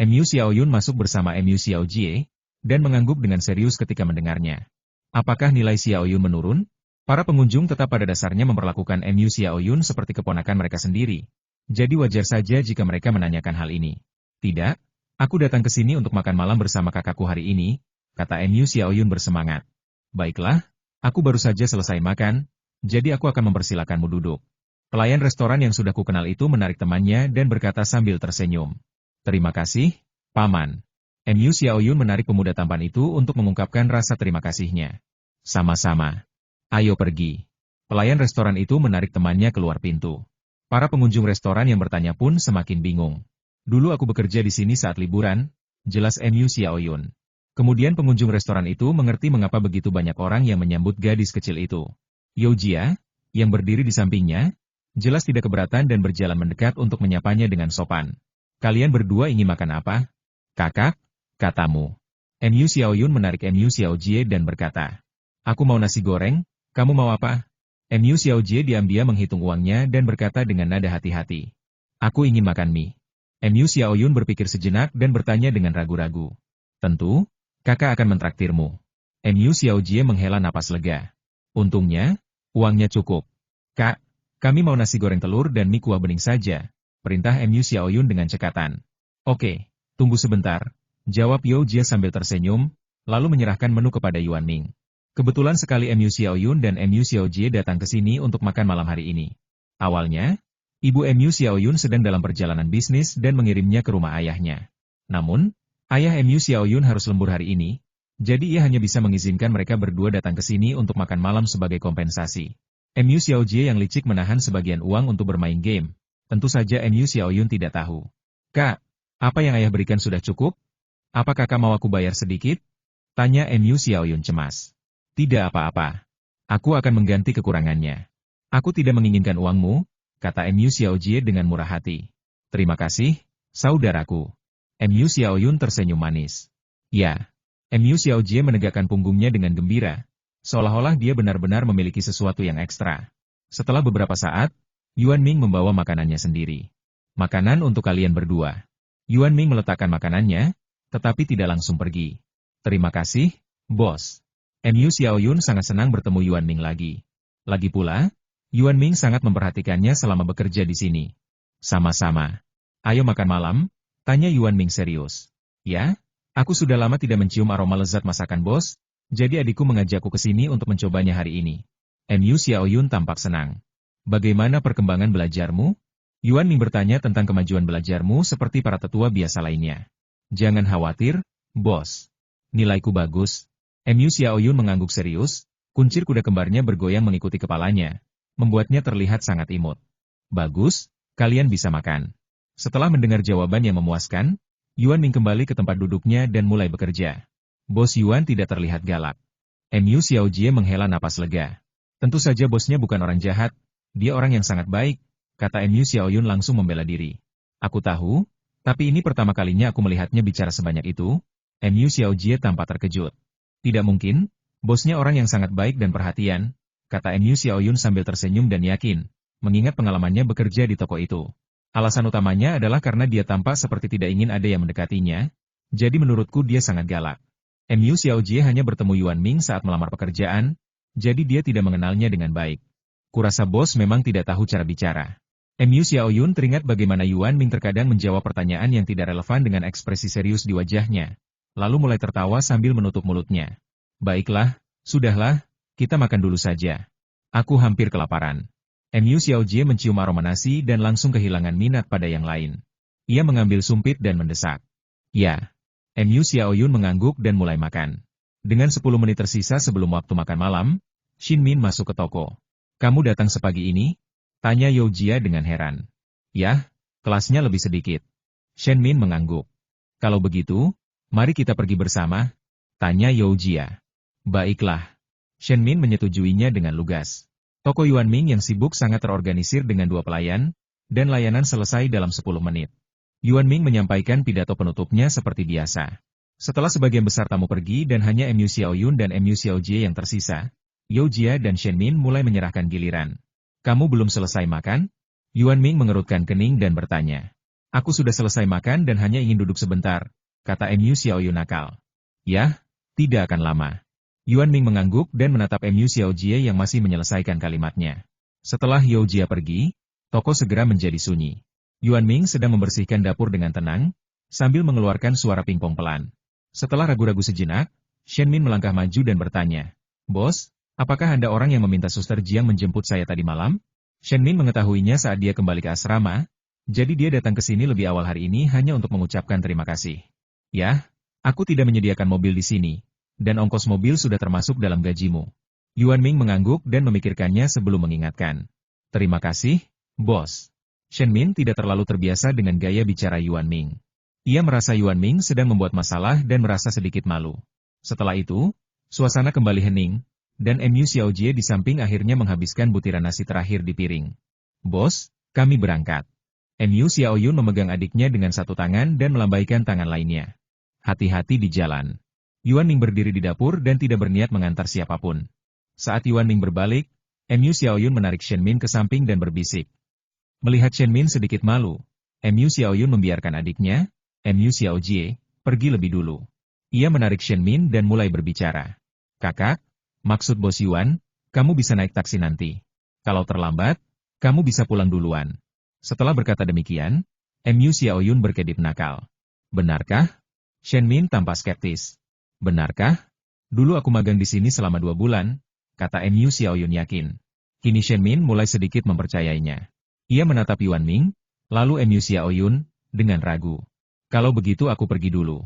MU Xiaoyun masuk bersama MU Xiaojie, dan mengangguk dengan serius ketika mendengarnya. Apakah nilai Xiaoyun menurun? Para pengunjung tetap pada dasarnya memperlakukan MU Xiaoyun seperti keponakan mereka sendiri. Jadi wajar saja jika mereka menanyakan hal ini. Tidak, aku datang ke sini untuk makan malam bersama kakakku hari ini, kata MU Xiaoyun bersemangat. Baiklah, aku baru saja selesai makan, jadi aku akan mempersilakanmu duduk. Pelayan restoran yang sudah kukenal itu menarik temannya dan berkata sambil tersenyum. Terima kasih, Paman. MU Xiaoyun menarik pemuda tampan itu untuk mengungkapkan rasa terima kasihnya. Sama-sama. Ayo pergi. Pelayan restoran itu menarik temannya keluar pintu. Para pengunjung restoran yang bertanya pun semakin bingung. Dulu aku bekerja di sini saat liburan, jelas MU Xiaoyun. Kemudian pengunjung restoran itu mengerti mengapa begitu banyak orang yang menyambut gadis kecil itu. Yao Jia, yang berdiri di sampingnya, jelas tidak keberatan dan berjalan mendekat untuk menyapanya dengan sopan. Kalian berdua ingin makan apa? Kakak, katamu. MU Xiaoyun menarik MU Xiaojie dan berkata, aku mau nasi goreng, kamu mau apa? MU Xiaojie diam-diam menghitung uangnya dan berkata dengan nada hati-hati. Aku ingin makan mie. MU Xiaoyun berpikir sejenak dan bertanya dengan ragu-ragu. Tentu, kakak akan mentraktirmu. MU Xiaojie menghela napas lega. Untungnya, uangnya cukup. Kak, kami mau nasi goreng telur dan mie kuah bening saja, perintah MU Xiaoyun dengan cekatan. Oke, tunggu sebentar, jawab Yao Jia sambil tersenyum, lalu menyerahkan menu kepada Yuan Ming. Kebetulan sekali MU Xiaoyun dan MU Xiaojie datang ke sini untuk makan malam hari ini. Awalnya, ibu MU Xiaoyun sedang dalam perjalanan bisnis dan mengirimnya ke rumah ayahnya. Namun, ayah MU Xiaoyun harus lembur hari ini, jadi ia hanya bisa mengizinkan mereka berdua datang ke sini untuk makan malam sebagai kompensasi. MU Xiaojie yang licik menahan sebagian uang untuk bermain game. Tentu saja MU Xiaoyun tidak tahu. Kak, apa yang ayah berikan sudah cukup? Apa kakak mau aku bayar sedikit? Tanya MU Xiaoyun cemas. Tidak apa-apa. Aku akan mengganti kekurangannya. Aku tidak menginginkan uangmu, kata MU Xiaojie dengan murah hati. Terima kasih, saudaraku. MU Xiaoyun tersenyum manis. Ya. MU Xiaojie menegakkan punggungnya dengan gembira, seolah-olah dia benar-benar memiliki sesuatu yang ekstra. Setelah beberapa saat, Yuan Ming membawa makanannya sendiri. Makanan untuk kalian berdua. Yuan Ming meletakkan makanannya, tetapi tidak langsung pergi. Terima kasih, bos. MU Xiaoyun sangat senang bertemu Yuan Ming lagi. Lagi pula, Yuan Ming sangat memperhatikannya selama bekerja di sini. Sama-sama. Ayo makan malam, tanya Yuan Ming serius. Ya, aku sudah lama tidak mencium aroma lezat masakan bos, jadi adikku mengajakku ke sini untuk mencobanya hari ini. MU Xiaoyun tampak senang. Bagaimana perkembangan belajarmu? Yuan Ming bertanya tentang kemajuan belajarmu seperti para tetua biasa lainnya. Jangan khawatir, bos. Nilaiku bagus. Mu Xiaoyun mengangguk serius, kuncir kuda kembarnya bergoyang mengikuti kepalanya, membuatnya terlihat sangat imut. Bagus, kalian bisa makan. Setelah mendengar jawaban yang memuaskan, Yuan Ming kembali ke tempat duduknya dan mulai bekerja. Bos Yuan tidak terlihat galak. Mu Xiaojie menghela napas lega. Tentu saja bosnya bukan orang jahat, dia orang yang sangat baik, kata Mu Xiaoyun langsung membela diri. Aku tahu, tapi ini pertama kalinya aku melihatnya bicara sebanyak itu. Mu Xiaojie tampak terkejut. Tidak mungkin, bosnya orang yang sangat baik dan perhatian, kata Mu Xiaoyun sambil tersenyum dan yakin, mengingat pengalamannya bekerja di toko itu. Alasan utamanya adalah karena dia tampak seperti tidak ingin ada yang mendekatinya, jadi menurutku dia sangat galak. Mu Xiaojie hanya bertemu Yuan Ming saat melamar pekerjaan, jadi dia tidak mengenalnya dengan baik. Kurasa bos memang tidak tahu cara bicara. Mu Xiaoyun teringat bagaimana Yuan Ming terkadang menjawab pertanyaan yang tidak relevan dengan ekspresi serius di wajahnya, lalu mulai tertawa sambil menutup mulutnya. Baiklah, sudahlah, kita makan dulu saja. Aku hampir kelaparan. Mu Xiaojie mencium aroma nasi dan langsung kehilangan minat pada yang lain. Ia mengambil sumpit dan mendesak. Ya. Mu Xiaoyun mengangguk dan mulai makan. Dengan 10 menit tersisa sebelum waktu makan malam, Shin Min masuk ke toko. Kamu datang sepagi ini? Tanya You Jia dengan heran. Yah, kelasnya lebih sedikit. Shin Min mengangguk. Kalau begitu, mari kita pergi bersama? Tanya You Jia. Baiklah. Shin Min menyetujuinya dengan lugas. Toko Yuan Ming yang sibuk sangat terorganisir dengan 2 pelayan, dan layanan selesai dalam 10 menit. Yuan Ming menyampaikan pidato penutupnya seperti biasa. Setelah sebagian besar tamu pergi dan hanya Mu Xiaoyun dan Mu Xiaojie yang tersisa, You Jia dan Shin Min mulai menyerahkan giliran. Kamu belum selesai makan? Yuan Ming mengerutkan kening dan bertanya. Aku sudah selesai makan dan hanya ingin duduk sebentar, kata Mu Xiaoyun nakal. Yah, tidak akan lama. Yuan Ming mengangguk dan menatap Mu Xiaojie yang masih menyelesaikan kalimatnya. Setelah You Jia pergi, toko segera menjadi sunyi. Yuan Ming sedang membersihkan dapur dengan tenang, sambil mengeluarkan suara pingpong pelan. Setelah ragu-ragu sejenak, Shen Min melangkah maju dan bertanya, Bos, apakah Anda orang yang meminta Suster Jiang menjemput saya tadi malam? Shen Min mengetahuinya saat dia kembali ke asrama, jadi dia datang ke sini lebih awal hari ini hanya untuk mengucapkan terima kasih. Yah, aku tidak menyediakan mobil di sini, dan ongkos mobil sudah termasuk dalam gajimu. Yuan Ming mengangguk dan memikirkannya sebelum mengingatkan. Terima kasih, Bos. Shen Min tidak terlalu terbiasa dengan gaya bicara Yuan Ming. Ia merasa Yuan Ming sedang membuat masalah dan merasa sedikit malu. Setelah itu, suasana kembali hening, dan Mu Xiaojie di samping akhirnya menghabiskan butiran nasi terakhir di piring. Bos, kami berangkat. Mu Xiaoyun memegang adiknya dengan satu tangan dan melambaikan tangan lainnya. Hati-hati di jalan. Yuan Ming berdiri di dapur dan tidak berniat mengantar siapapun. Saat Yuan Ming berbalik, Mu Xiaoyun menarik Shen Min ke samping dan berbisik. Melihat Shen Min sedikit malu, Mu Xiaoyun membiarkan adiknya, Mu Xiaojie, pergi lebih dulu. Ia menarik Shen Min dan mulai berbicara. Kakak, maksud Bos Yuan, kamu bisa naik taksi nanti. Kalau terlambat, kamu bisa pulang duluan. Setelah berkata demikian, Mu Xiaoyun berkedip nakal. Benarkah? Shen Min tampak skeptis. Benarkah? Dulu aku magang di sini selama 2 bulan, kata Mu Xiaoyun yakin. Kini Shen Min mulai sedikit mempercayainya. Ia menatap Yuan Ming, lalu Mu Xiaoyun, dengan ragu. Kalau begitu aku pergi dulu.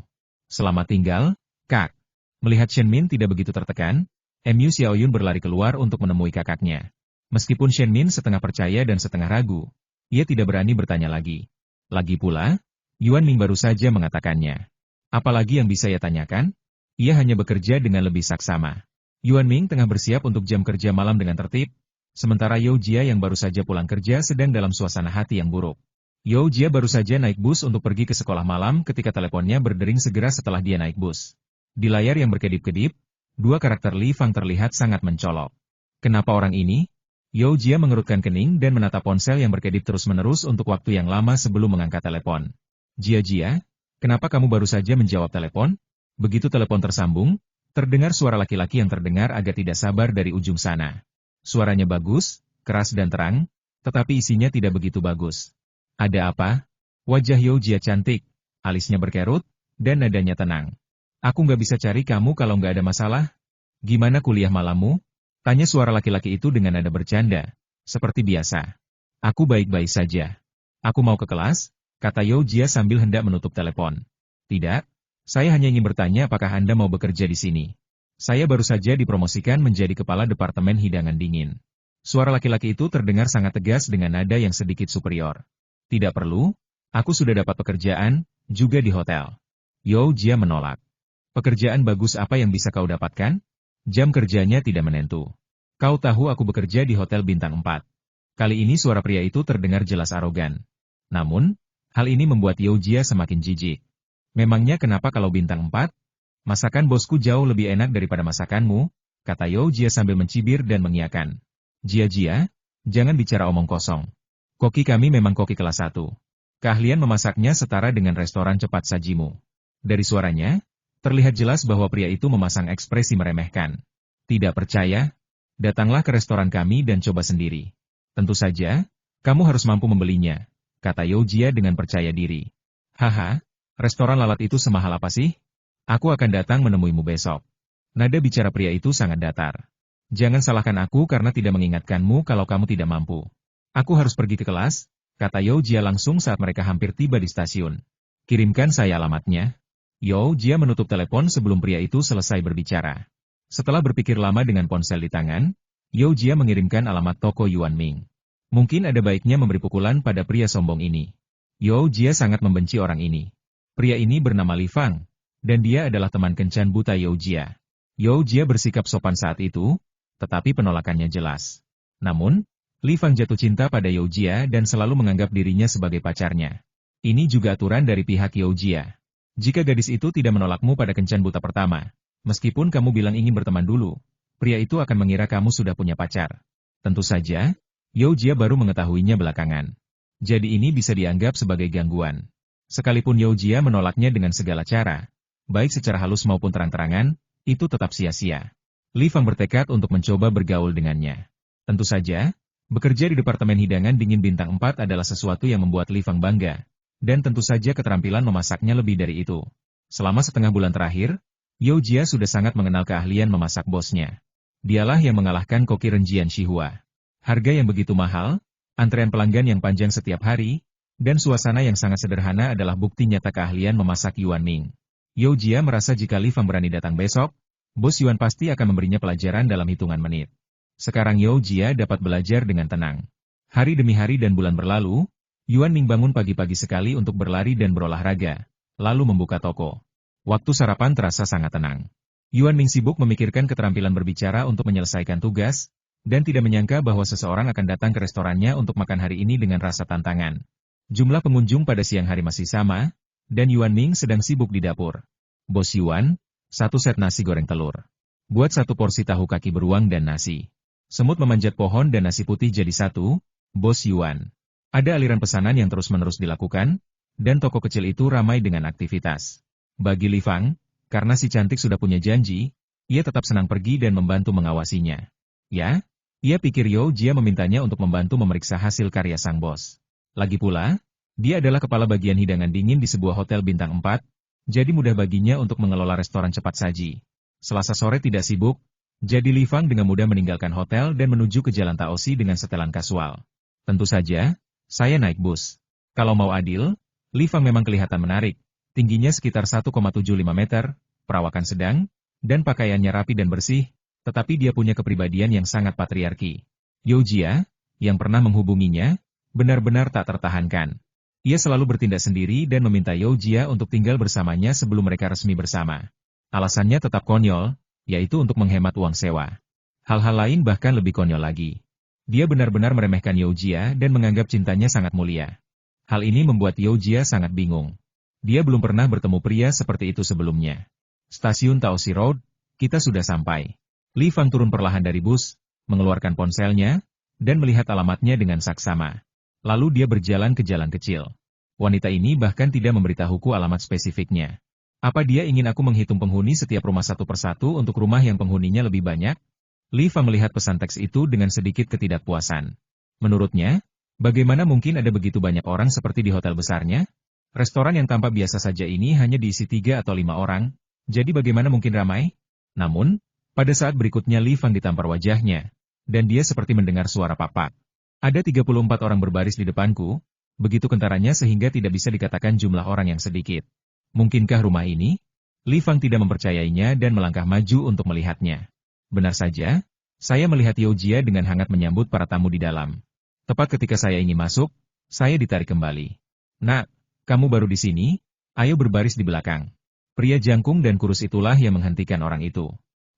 Selamat tinggal, Kak. Melihat Shen Min tidak begitu tertekan, Mu Xiaoyun berlari keluar untuk menemui kakaknya. Meskipun Shen Min setengah percaya dan setengah ragu, ia tidak berani bertanya lagi. Lagi pula, Yuan Ming baru saja mengatakannya. Apalagi yang bisa ia tanyakan? Ia hanya bekerja dengan lebih saksama. Yuan Ming tengah bersiap untuk jam kerja malam dengan tertib, sementara You Jia yang baru saja pulang kerja sedang dalam suasana hati yang buruk. You Jia baru saja naik bus untuk pergi ke sekolah malam ketika teleponnya berdering segera setelah dia naik bus. Di layar yang berkedip-kedip, 2 karakter Li Fang terlihat sangat mencolok. Kenapa orang ini? You Jia mengerutkan kening dan menatap ponsel yang berkedip terus-menerus untuk waktu yang lama sebelum mengangkat telepon. Jia, kenapa kamu baru saja menjawab telepon? Begitu telepon tersambung, terdengar suara laki-laki yang terdengar agak tidak sabar dari ujung sana. Suaranya bagus, keras dan terang, tetapi isinya tidak begitu bagus. Ada apa? Wajah You Jia cantik, alisnya berkerut, dan nadanya tenang. Aku nggak bisa cari kamu kalau nggak ada masalah. Gimana kuliah malammu? Tanya suara laki-laki itu dengan nada bercanda, seperti biasa. Aku baik-baik saja. Aku mau ke kelas, kata You Jia sambil hendak menutup telepon. Tidak, Saya hanya ingin bertanya apakah Anda mau bekerja di sini. Saya baru saja dipromosikan menjadi kepala Departemen Hidangan Dingin. Suara laki-laki itu terdengar sangat tegas dengan nada yang sedikit superior. Tidak perlu, aku sudah dapat pekerjaan, juga di hotel. Yo Jia menolak. Pekerjaan bagus apa yang bisa kau dapatkan? Jam kerjanya tidak menentu. Kau tahu aku bekerja di Hotel Bintang 4. Kali ini suara pria itu terdengar jelas arogan. Namun, hal ini membuat Yo Jia semakin jijik. Memangnya kenapa kalau bintang 4? Masakan bosku jauh lebih enak daripada masakanmu, kata Yo Jia sambil mencibir dan mengiyakan. Jia, jangan bicara omong kosong. Koki kami memang koki kelas 1. Keahlian memasaknya setara dengan restoran cepat sajimu. Dari suaranya, terlihat jelas bahwa pria itu memasang ekspresi meremehkan. Tidak percaya? Datanglah ke restoran kami dan coba sendiri. Tentu saja, kamu harus mampu membelinya, kata Yo Jia dengan percaya diri. Haha. Restoran lalat itu semahal apa sih? Aku akan datang menemuimu besok. Nada bicara pria itu sangat datar. Jangan salahkan aku karena tidak mengingatkanmu kalau kamu tidak mampu. Aku harus pergi ke kelas, kata Yo Jia langsung saat mereka hampir tiba di stasiun. Kirimkan saya alamatnya. Yo Jia menutup telepon sebelum pria itu selesai berbicara. Setelah berpikir lama dengan ponsel di tangan, Yo Jia mengirimkan alamat toko Yuan Ming. Mungkin ada baiknya memberi pukulan pada pria sombong ini. Yo Jia sangat membenci orang ini. Pria ini bernama Li Fang, dan dia adalah teman kencan buta Yo Jia. Yo Jia bersikap sopan saat itu, tetapi penolakannya jelas. Namun, Li Fang jatuh cinta pada Yo Jia dan selalu menganggap dirinya sebagai pacarnya. Ini juga aturan dari pihak Yo Jia. Jika gadis itu tidak menolakmu pada kencan buta pertama, meskipun kamu bilang ingin berteman dulu, pria itu akan mengira kamu sudah punya pacar. Tentu saja, Yo Jia baru mengetahuinya belakangan. Jadi ini bisa dianggap sebagai gangguan. Sekalipun Yo Jia menolaknya dengan segala cara, baik secara halus maupun terang-terangan, itu tetap sia-sia. Li Fang bertekad untuk mencoba bergaul dengannya. Tentu saja, bekerja di Departemen Hidangan Dingin Bintang 4 adalah sesuatu yang membuat Li Fang bangga, dan tentu saja keterampilan memasaknya lebih dari itu. Selama setengah bulan terakhir, Yo Jia sudah sangat mengenal keahlian memasak bosnya. Dialah yang mengalahkan koki Renjian Shihua. Harga yang begitu mahal, antrean pelanggan yang panjang setiap hari, dan suasana yang sangat sederhana adalah bukti nyata keahlian memasak Yuan Ming. Yo Jia merasa jika Li Fang berani datang besok, bos Yuan pasti akan memberinya pelajaran dalam hitungan menit. Sekarang Yo Jia dapat belajar dengan tenang. Hari demi hari dan bulan berlalu, Yuan Ming bangun pagi-pagi sekali untuk berlari dan berolahraga, lalu membuka toko. Waktu sarapan terasa sangat tenang. Yuan Ming sibuk memikirkan keterampilan berbicara untuk menyelesaikan tugas, dan tidak menyangka bahwa seseorang akan datang ke restorannya untuk makan hari ini dengan rasa tantangan. Jumlah pengunjung pada siang hari masih sama, dan Yuan Ming sedang sibuk di dapur. Bos Yuan, 1 set nasi goreng telur. Buat 1 porsi tahu kaki beruang dan nasi. Semut memanjat pohon dan nasi putih jadi 1, Bos Yuan. Ada aliran pesanan yang terus-menerus dilakukan, dan toko kecil itu ramai dengan aktivitas. Bagi Li Fang, karena si cantik sudah punya janji, ia tetap senang pergi dan membantu mengawasinya. Ya, ia pikir Yo Jia memintanya untuk membantu memeriksa hasil karya sang bos. Lagi pula, dia adalah kepala bagian hidangan dingin di sebuah hotel bintang 4, jadi mudah baginya untuk mengelola restoran cepat saji. Selasa sore tidak sibuk, jadi Li Fang dengan mudah meninggalkan hotel dan menuju ke Jalan Taosi dengan setelan kasual. Tentu saja, saya naik bus. Kalau mau adil, Li Fang memang kelihatan menarik, tingginya sekitar 1,75 meter, perawakan sedang, dan pakaiannya rapi dan bersih, tetapi dia punya kepribadian yang sangat patriarki. Yo Jia, yang pernah menghubunginya, benar-benar tak tertahankan. Ia selalu bertindak sendiri dan meminta Yo Jia untuk tinggal bersamanya sebelum mereka resmi bersama. Alasannya tetap konyol, yaitu untuk menghemat uang sewa. Hal-hal lain bahkan lebih konyol lagi. Dia benar-benar meremehkan Yo Jia dan menganggap cintanya sangat mulia. Hal ini membuat Yo Jia sangat bingung. Dia belum pernah bertemu pria seperti itu sebelumnya. Stasiun Taosi Road, kita sudah sampai. Li Fang turun perlahan dari bus, mengeluarkan ponselnya, dan melihat alamatnya dengan saksama. Lalu dia berjalan ke jalan kecil. Wanita ini bahkan tidak memberitahuku alamat spesifiknya. Apa dia ingin aku menghitung penghuni setiap rumah satu persatu untuk rumah yang penghuninya lebih banyak? Li Fang melihat pesan teks itu dengan sedikit ketidakpuasan. Menurutnya, bagaimana mungkin ada begitu banyak orang seperti di hotel besarnya? Restoran yang tampak biasa saja ini hanya diisi 3 atau 5 orang, jadi bagaimana mungkin ramai? Namun, pada saat berikutnya Li Fang ditampar wajahnya, dan dia seperti mendengar suara papak. Ada 34 orang berbaris di depanku, begitu kentaranya sehingga tidak bisa dikatakan jumlah orang yang sedikit. Mungkinkah rumah ini? Li Fang tidak mempercayainya dan melangkah maju untuk melihatnya. Benar saja, saya melihat Yao Jia dengan hangat menyambut para tamu di dalam. Tepat ketika saya ingin masuk, saya ditarik kembali. Nak, kamu baru di sini? Ayo berbaris di belakang. Pria jangkung dan kurus itulah yang menghentikan orang itu.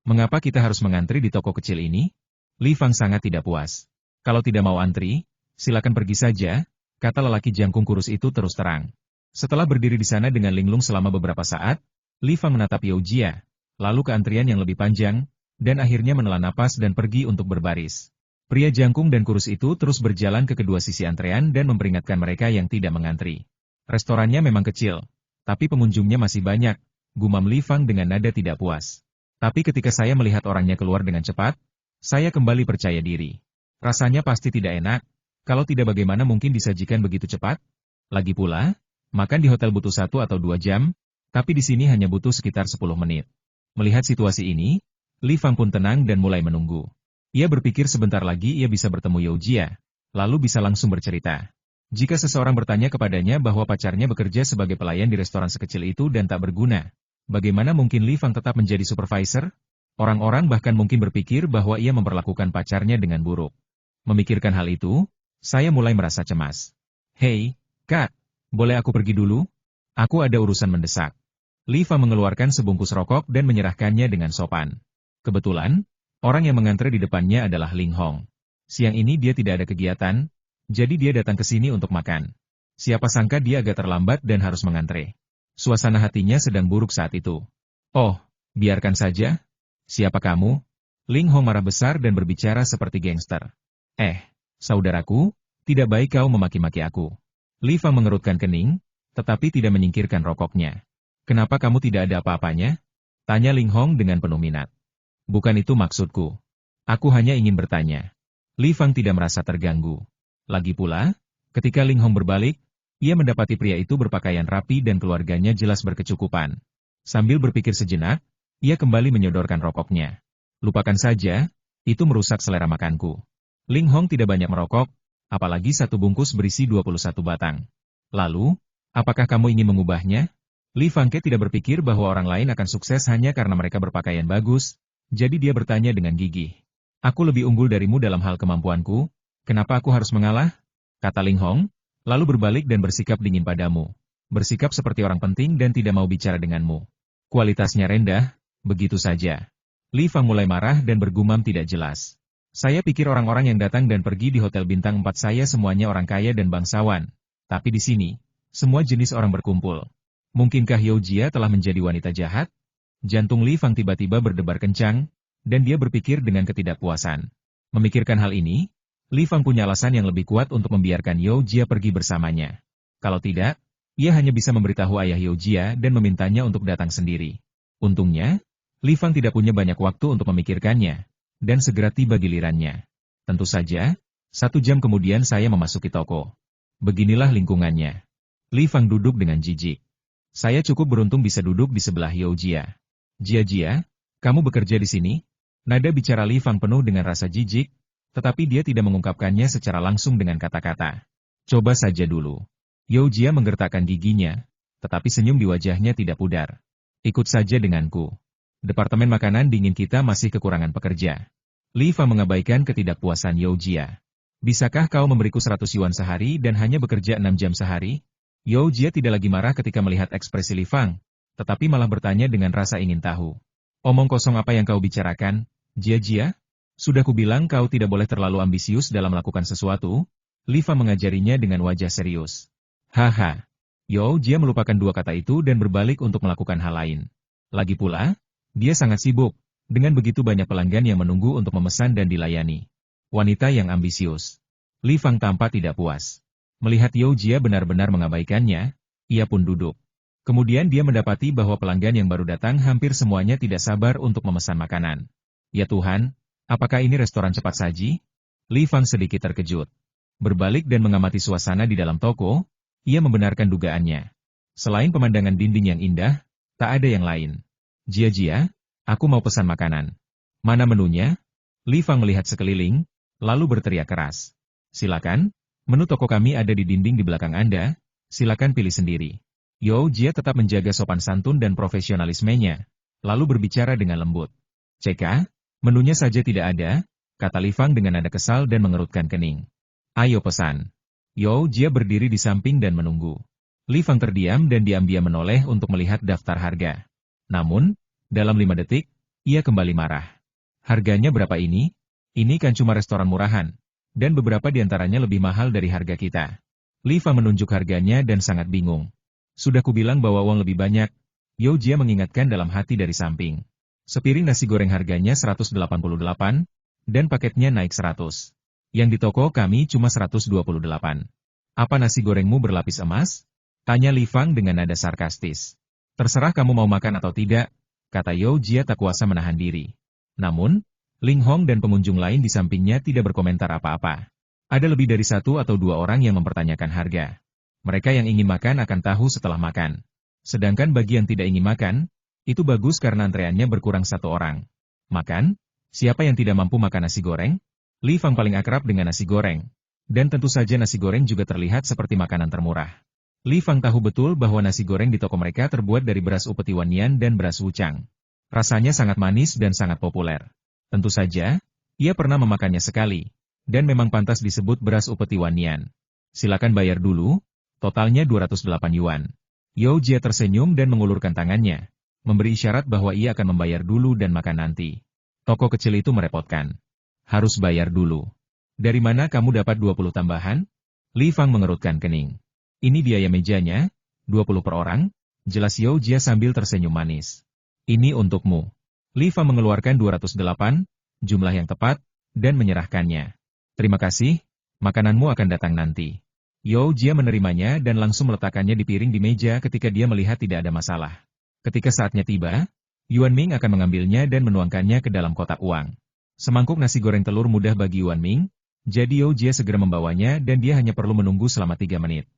Mengapa kita harus mengantri di toko kecil ini? Li Fang sangat tidak puas. Kalau tidak mau antri, silakan pergi saja, kata lelaki jangkung kurus itu terus terang. Setelah berdiri di sana dengan linglung selama beberapa saat, Li Fang menatap Yao Jia, lalu ke antrian yang lebih panjang, dan akhirnya menelan napas dan pergi untuk berbaris. Pria jangkung dan kurus itu terus berjalan ke kedua sisi antrean dan memperingatkan mereka yang tidak mengantri. Restorannya memang kecil, tapi pengunjungnya masih banyak, gumam Li Fang dengan nada tidak puas. Tapi ketika saya melihat orangnya keluar dengan cepat, saya kembali percaya diri. Rasanya pasti tidak enak, kalau tidak bagaimana mungkin disajikan begitu cepat? Lagi pula, makan di hotel butuh 1 atau 2 jam, tapi di sini hanya butuh sekitar 10 menit. Melihat situasi ini, Li Fang pun tenang dan mulai menunggu. Ia berpikir sebentar lagi ia bisa bertemu Yao Jia, lalu bisa langsung bercerita. Jika seseorang bertanya kepadanya bahwa pacarnya bekerja sebagai pelayan di restoran sekecil itu dan tak berguna, bagaimana mungkin Li Fang tetap menjadi supervisor? Orang-orang bahkan mungkin berpikir bahwa ia memperlakukan pacarnya dengan buruk. Memikirkan hal itu, saya mulai merasa cemas. Hei, Kak, boleh aku pergi dulu? Aku ada urusan mendesak. Li Fang mengeluarkan sebungkus rokok dan menyerahkannya dengan sopan. Kebetulan, orang yang mengantre di depannya adalah Ling Hong. Siang ini dia tidak ada kegiatan, jadi dia datang ke sini untuk makan. Siapa sangka dia agak terlambat dan harus mengantre. Suasana hatinya sedang buruk saat itu. Oh, biarkan saja. Siapa kamu? Ling Hong marah besar dan berbicara seperti gangster. Saudaraku, tidak baik kau memaki-maki aku. Li Fang mengerutkan kening, tetapi tidak menyingkirkan rokoknya. Kenapa kamu tidak ada apa-apanya? Tanya Ling Hong dengan penuh minat. Bukan itu maksudku. Aku hanya ingin bertanya. Li Fang tidak merasa terganggu. Lagi pula, ketika Ling Hong berbalik, ia mendapati pria itu berpakaian rapi dan keluarganya jelas berkecukupan. Sambil berpikir sejenak, ia kembali menyodorkan rokoknya. Lupakan saja, itu merusak selera makanku. Ling Hong tidak banyak merokok, apalagi satu bungkus berisi 21 batang. Lalu, apakah kamu ingin mengubahnya? Li Fangke tidak berpikir bahwa orang lain akan sukses hanya karena mereka berpakaian bagus, jadi dia bertanya dengan gigih. Aku lebih unggul darimu dalam hal kemampuanku, kenapa aku harus mengalah? Kata Ling Hong, lalu berbalik dan bersikap dingin padamu. Bersikap seperti orang penting dan tidak mau bicara denganmu. Kualitasnya rendah, begitu saja. Li Fang mulai marah dan bergumam tidak jelas. Saya pikir orang-orang yang datang dan pergi di Hotel Bintang 4 saya semuanya orang kaya dan bangsawan. Tapi di sini, semua jenis orang berkumpul. Mungkinkah Yao Jia telah menjadi wanita jahat? Jantung Li Fang tiba-tiba berdebar kencang, dan dia berpikir dengan ketidakpuasan. Memikirkan hal ini, Li Fang punya alasan yang lebih kuat untuk membiarkan Yao Jia pergi bersamanya. Kalau tidak, ia hanya bisa memberitahu ayah Yao Jia dan memintanya untuk datang sendiri. Untungnya, Li Fang tidak punya banyak waktu untuk memikirkannya, dan segera tiba gilirannya. Tentu saja, 1 jam kemudian saya memasuki toko. Beginilah lingkungannya. Li Fang duduk dengan jijik. Saya cukup beruntung bisa duduk di sebelah Yao Jia. Jia, kamu bekerja di sini? Nada bicara Li Fang penuh dengan rasa jijik, tetapi dia tidak mengungkapkannya secara langsung dengan kata-kata. Coba saja dulu. Yao Jia menggertakkan giginya, tetapi senyum di wajahnya tidak pudar. Ikut saja denganku. Departemen makanan dingin kita masih kekurangan pekerja. Li Fang mengabaikan ketidakpuasan Yao Jia. Bisakah kau memberiku 100 yuan sehari dan hanya bekerja 6 jam sehari? Yao Jia tidak lagi marah ketika melihat ekspresi Li Fang, tetapi malah bertanya dengan rasa ingin tahu. Omong kosong apa yang kau bicarakan, Jia? Sudah kubilang kau tidak boleh terlalu ambisius dalam melakukan sesuatu. Li Fang mengajarinya dengan wajah serius. Haha. Yao Jia melupakan 2 kata itu dan berbalik untuk melakukan hal lain. Lagi pula, dia sangat sibuk, dengan begitu banyak pelanggan yang menunggu untuk memesan dan dilayani. Wanita yang ambisius. Li Fang tampak tidak puas. Melihat Yao Jia benar-benar mengabaikannya, ia pun duduk. Kemudian dia mendapati bahwa pelanggan yang baru datang hampir semuanya tidak sabar untuk memesan makanan. Ya Tuhan, apakah ini restoran cepat saji? Li Fang sedikit terkejut. Berbalik dan mengamati suasana di dalam toko, ia membenarkan dugaannya. Selain pemandangan dinding yang indah, tak ada yang lain. Jia, aku mau pesan makanan. Mana menunya? Li Fang melihat sekeliling, lalu berteriak keras. Silakan. Menu toko kami ada di dinding di belakang Anda, silakan pilih sendiri. Yao Jia tetap menjaga sopan santun dan profesionalismenya, lalu berbicara dengan lembut. "Ceka, menunya saja tidak ada," kata Li Fang dengan nada kesal dan mengerutkan kening. "Ayo pesan." Yao Jia berdiri di samping dan menunggu. Li Fang terdiam dan diam-diam menoleh untuk melihat daftar harga. Namun, dalam 5 detik, ia kembali marah. "Harganya berapa ini? Ini kan cuma restoran murahan, dan beberapa di antaranya lebih mahal dari harga kita." Li Fang menunjuk harganya dan sangat bingung. "Sudah kubilang bahwa uang lebih banyak," Yao Jia mengingatkan dalam hati dari samping. "Sepiring nasi goreng harganya 188, dan paketnya naik 100. Yang di toko kami cuma 128. Apa nasi gorengmu berlapis emas?" tanya Li Fang dengan nada sarkastis. "Terserah kamu mau makan atau tidak," kata Yao Jia tak kuasa menahan diri. Namun, Ling Hong dan pengunjung lain di sampingnya tidak berkomentar apa-apa. Ada lebih dari 1 atau 2 orang yang mempertanyakan harga. Mereka yang ingin makan akan tahu setelah makan. Sedangkan bagi yang tidak ingin makan, itu bagus karena antreannya berkurang 1 orang. Makan? Siapa yang tidak mampu makan nasi goreng? Li Fang paling akrab dengan nasi goreng. Dan tentu saja nasi goreng juga terlihat seperti makanan termurah. Li Fang tahu betul bahwa nasi goreng di toko mereka terbuat dari beras upeti Wannian dan beras wucang. Rasanya sangat manis dan sangat populer. Tentu saja, ia pernah memakannya sekali, dan memang pantas disebut beras upeti Wannian. "Silakan bayar dulu," totalnya 208 yuan. Yao Jia tersenyum dan mengulurkan tangannya, memberi isyarat bahwa ia akan membayar dulu dan makan nanti. Toko kecil itu merepotkan. "Harus bayar dulu. Dari mana kamu dapat 20 tambahan?" Li Fang mengerutkan kening. "Ini biaya mejanya, 20 per orang," jelas Yao Jia sambil tersenyum manis. "Ini untukmu." Li Fang mengeluarkan 208, jumlah yang tepat, dan menyerahkannya. "Terima kasih, makananmu akan datang nanti." Yao Jia menerimanya dan langsung meletakkannya di piring di meja ketika dia melihat tidak ada masalah. Ketika saatnya tiba, Yuan Ming akan mengambilnya dan menuangkannya ke dalam kotak uang. Semangkuk nasi goreng telur mudah bagi Yuan Ming, jadi Yao Jia segera membawanya dan dia hanya perlu menunggu selama 3 menit.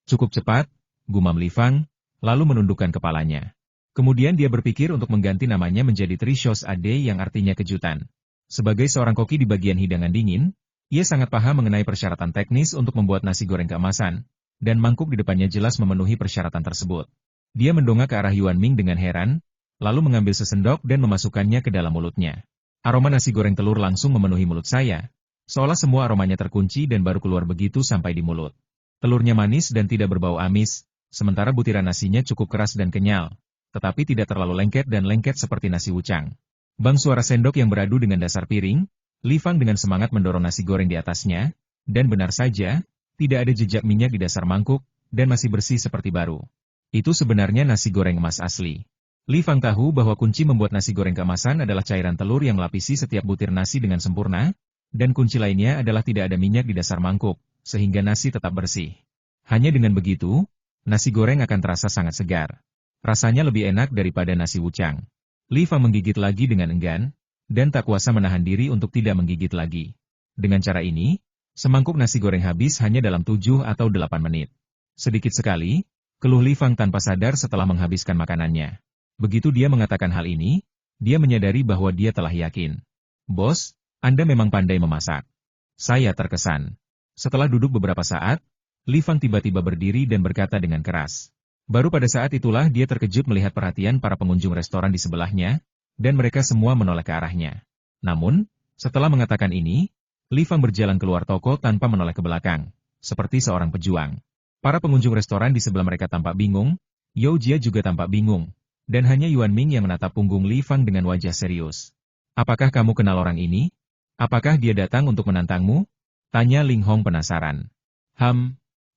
"Cukup cepat," gumam Li Fang, lalu menundukkan kepalanya. Kemudian dia berpikir untuk mengganti namanya menjadi Trishos Ade yang artinya kejutan. Sebagai seorang koki di bagian hidangan dingin, ia sangat paham mengenai persyaratan teknis untuk membuat nasi goreng keemasan, dan mangkuk di depannya jelas memenuhi persyaratan tersebut. Dia mendongak ke arah Yuan Ming dengan heran, lalu mengambil sesendok dan memasukkannya ke dalam mulutnya. "Aroma nasi goreng telur langsung memenuhi mulut saya, seolah semua aromanya terkunci dan baru keluar begitu sampai di mulut. Telurnya manis dan tidak berbau amis, sementara butiran nasinya cukup keras dan kenyal, tetapi tidak terlalu lengket dan lengket seperti nasi wucang." Bang suara sendok yang beradu dengan dasar piring, Li Fang dengan semangat mendorong nasi goreng di atasnya, dan benar saja, tidak ada jejak minyak di dasar mangkuk, dan masih bersih seperti baru. Itu sebenarnya nasi goreng emas asli. Li Fang tahu bahwa kunci membuat nasi goreng keemasan adalah cairan telur yang melapisi setiap butir nasi dengan sempurna, dan kunci lainnya adalah tidak ada minyak di dasar mangkuk, sehingga nasi tetap bersih. Hanya dengan begitu, nasi goreng akan terasa sangat segar. Rasanya lebih enak daripada nasi wucang. Li Fang menggigit lagi dengan enggan, dan tak kuasa menahan diri untuk tidak menggigit lagi. Dengan cara ini, semangkuk nasi goreng habis hanya dalam 7 atau 8 menit. Sedikit sekali, keluh Li Fang tanpa sadar setelah menghabiskan makanannya. Begitu dia mengatakan hal ini, dia menyadari bahwa dia telah yakin. "Bos, Anda memang pandai memasak." Saya terkesan. Setelah duduk beberapa saat, Li Fang tiba-tiba berdiri dan berkata dengan keras. Baru pada saat itulah dia terkejut melihat perhatian para pengunjung restoran di sebelahnya, dan mereka semua menoleh ke arahnya. Namun, setelah mengatakan ini, Li Fang berjalan keluar toko tanpa menoleh ke belakang, seperti seorang pejuang. Para pengunjung restoran di sebelah mereka tampak bingung, Yao Jia juga tampak bingung, dan hanya Yuan Ming yang menatap punggung Li Fang dengan wajah serius. "Apakah kamu kenal orang ini? Apakah dia datang untuk menantangmu?" tanya Ling Hong penasaran.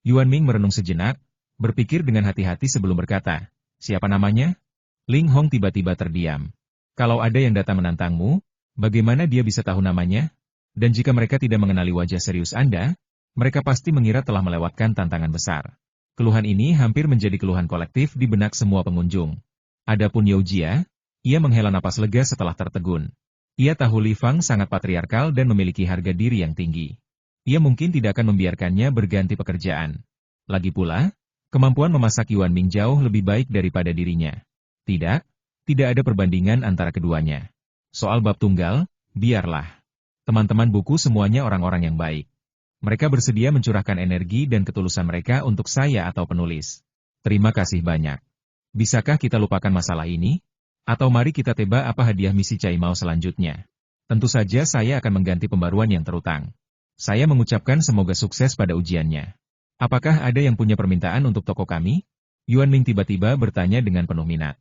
Yuan Ming merenung sejenak, berpikir dengan hati-hati sebelum berkata, "Siapa namanya?" Ling Hong tiba-tiba terdiam. "Kalau ada yang datang menantangmu, bagaimana dia bisa tahu namanya? Dan jika mereka tidak mengenali wajah serius Anda, mereka pasti mengira telah melewatkan tantangan besar." Keluhan ini hampir menjadi keluhan kolektif di benak semua pengunjung. Adapun Yao Jia, ia menghela napas lega setelah tertegun. Ia tahu Li Fang sangat patriarkal dan memiliki harga diri yang tinggi. Ia mungkin tidak akan membiarkannya berganti pekerjaan. Lagi pula, kemampuan memasak Yuan Ming jauh lebih baik daripada dirinya. Tidak ada perbandingan antara keduanya. Soal bab tunggal, biarlah. Teman-teman buku semuanya orang-orang yang baik. Mereka bersedia mencurahkan energi dan ketulusan mereka untuk saya atau penulis. Terima kasih banyak. Bisakah kita lupakan masalah ini? Atau mari kita teba apa hadiah misi Cai Mao selanjutnya? Tentu saja saya akan mengganti pembaruan yang terutang. Saya mengucapkan semoga sukses pada ujiannya. Apakah ada yang punya permintaan untuk toko kami? Yuan Ming tiba-tiba bertanya dengan penuh minat.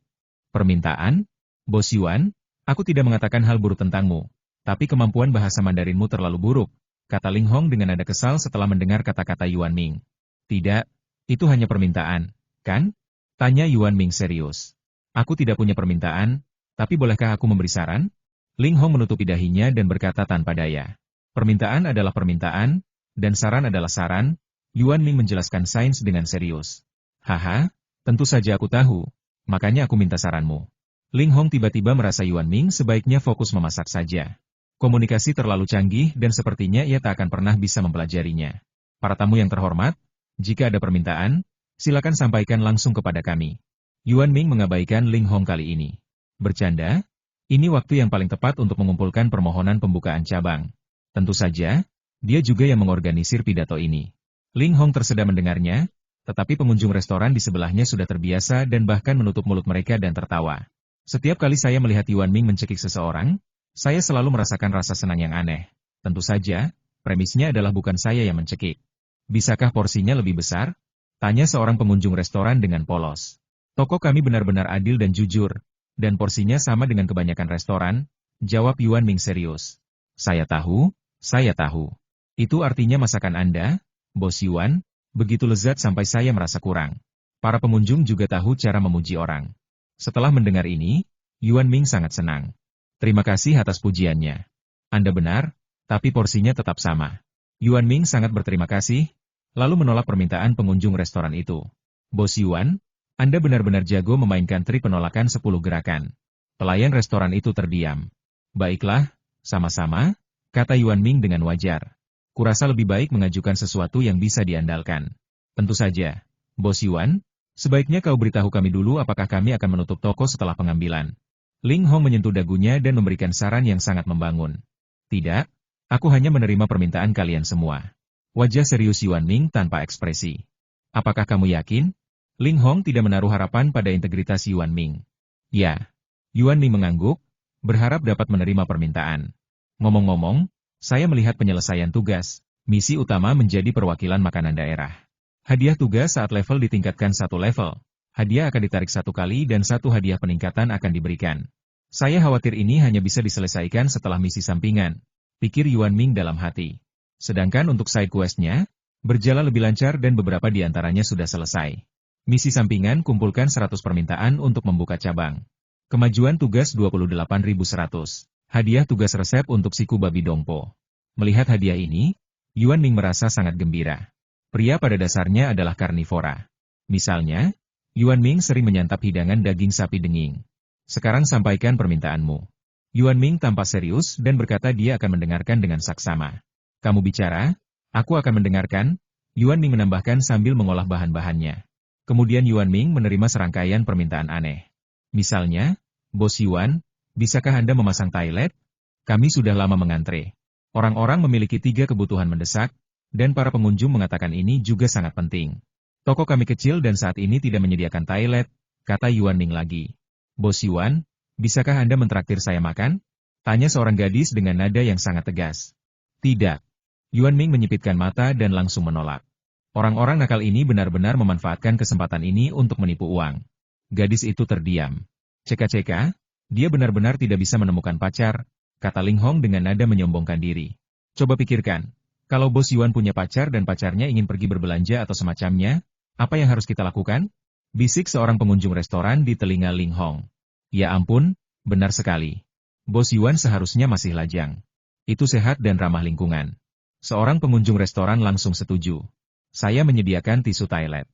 Permintaan? Bos Yuan, aku tidak mengatakan hal buruk tentangmu, tapi kemampuan bahasa Mandarinmu terlalu buruk, kata Ling Hong dengan nada kesal setelah mendengar kata-kata Yuan Ming. Tidak, itu hanya permintaan, kan? Tanya Yuan Ming serius. Aku tidak punya permintaan, tapi bolehkah aku memberi saran? Ling Hong menutupi dahinya dan berkata tanpa daya. Permintaan adalah permintaan, dan saran adalah saran. Yuan Ming menjelaskan sains dengan serius. Haha, tentu saja aku tahu, makanya aku minta saranmu. Ling Hong tiba-tiba merasa Yuan Ming sebaiknya fokus memasak saja. Komunikasi terlalu canggih dan sepertinya ia tak akan pernah bisa mempelajarinya. Para tamu yang terhormat, jika ada permintaan, silakan sampaikan langsung kepada kami. Yuan Ming mengabaikan Ling Hong kali ini. Bercanda? Ini waktu yang paling tepat untuk mengumpulkan permohonan pembukaan cabang. Tentu saja, dia juga yang mengorganisir pidato ini. Ling Hong tersedak mendengarnya, tetapi pengunjung restoran di sebelahnya sudah terbiasa dan bahkan menutup mulut mereka dan tertawa. Setiap kali saya melihat Yuan Ming mencekik seseorang, saya selalu merasakan rasa senang yang aneh. Tentu saja, premisnya adalah bukan saya yang mencekik. Bisakah porsinya lebih besar? Tanya seorang pengunjung restoran dengan polos. Toko kami benar-benar adil dan jujur, dan porsinya sama dengan kebanyakan restoran, jawab Yuan Ming serius. Saya tahu. Itu artinya masakan Anda, Bos Yuan, begitu lezat sampai saya merasa kurang. Para pengunjung juga tahu cara memuji orang. Setelah mendengar ini, Yuan Ming sangat senang. Terima kasih atas pujiannya. Anda benar, tapi porsinya tetap sama. Yuan Ming sangat berterima kasih, lalu menolak permintaan pengunjung restoran itu. Bos Yuan, Anda benar-benar jago memainkan trik penolakan 10 gerakan. Pelayan restoran itu terdiam. Baiklah, sama-sama, kata Yuan Ming dengan wajar. Kurasa lebih baik mengajukan sesuatu yang bisa diandalkan. Tentu saja, Bos Yuan, sebaiknya kau beritahu kami dulu apakah kami akan menutup toko setelah pengambilan. Ling Hong menyentuh dagunya dan memberikan saran yang sangat membangun. Tidak, aku hanya menerima permintaan kalian semua. Wajah serius Yuan Ming tanpa ekspresi. Apakah kamu yakin? Ling Hong tidak menaruh harapan pada integritas Yuan Ming. Ya. Yuan Ming mengangguk, berharap dapat menerima permintaan. Ngomong-ngomong, saya melihat penyelesaian tugas, misi utama menjadi perwakilan makanan daerah. Hadiah tugas saat level ditingkatkan 1 level. Hadiah akan ditarik 1 kali dan 1 hadiah peningkatan akan diberikan. Saya khawatir ini hanya bisa diselesaikan setelah misi sampingan, pikir Yuan Ming dalam hati. Sedangkan untuk side quest-nya, berjalan lebih lancar dan beberapa di antaranya sudah selesai. Misi sampingan kumpulkan 100 permintaan untuk membuka cabang. Kemajuan tugas 28.100. Hadiah tugas resep untuk siku babi dongpo. Melihat hadiah ini, Yuan Ming merasa sangat gembira. Pria pada dasarnya adalah karnivora. Misalnya, Yuan Ming sering menyantap hidangan daging sapi denging. Sekarang sampaikan permintaanmu. Yuan Ming tampak serius dan berkata dia akan mendengarkan dengan saksama. Kamu bicara, aku akan mendengarkan, Yuan Ming menambahkan sambil mengolah bahan-bahannya. Kemudian Yuan Ming menerima serangkaian permintaan aneh. Misalnya, Bos Yuan, bisakah Anda memasang toilet? Kami sudah lama mengantre. Orang-orang memiliki 3 kebutuhan mendesak, dan para pengunjung mengatakan ini juga sangat penting. Toko kami kecil dan saat ini tidak menyediakan toilet, kata Yuan Ming lagi. Bos Yuan, bisakah Anda mentraktir saya makan? Tanya seorang gadis dengan nada yang sangat tegas. Tidak. Yuan Ming menyipitkan mata dan langsung menolak. Orang-orang nakal ini benar-benar memanfaatkan kesempatan ini untuk menipu uang. Gadis itu terdiam. Ceka-ceka, dia benar-benar tidak bisa menemukan pacar, kata Ling Hong dengan nada menyombongkan diri. Coba pikirkan, kalau Bos Yuan punya pacar dan pacarnya ingin pergi berbelanja atau semacamnya, apa yang harus kita lakukan? Bisik seorang pengunjung restoran di telinga Ling Hong. Ya ampun, benar sekali. Bos Yuan seharusnya masih lajang. Itu sehat dan ramah lingkungan. Seorang pengunjung restoran langsung setuju. Saya menyediakan tisu toilet.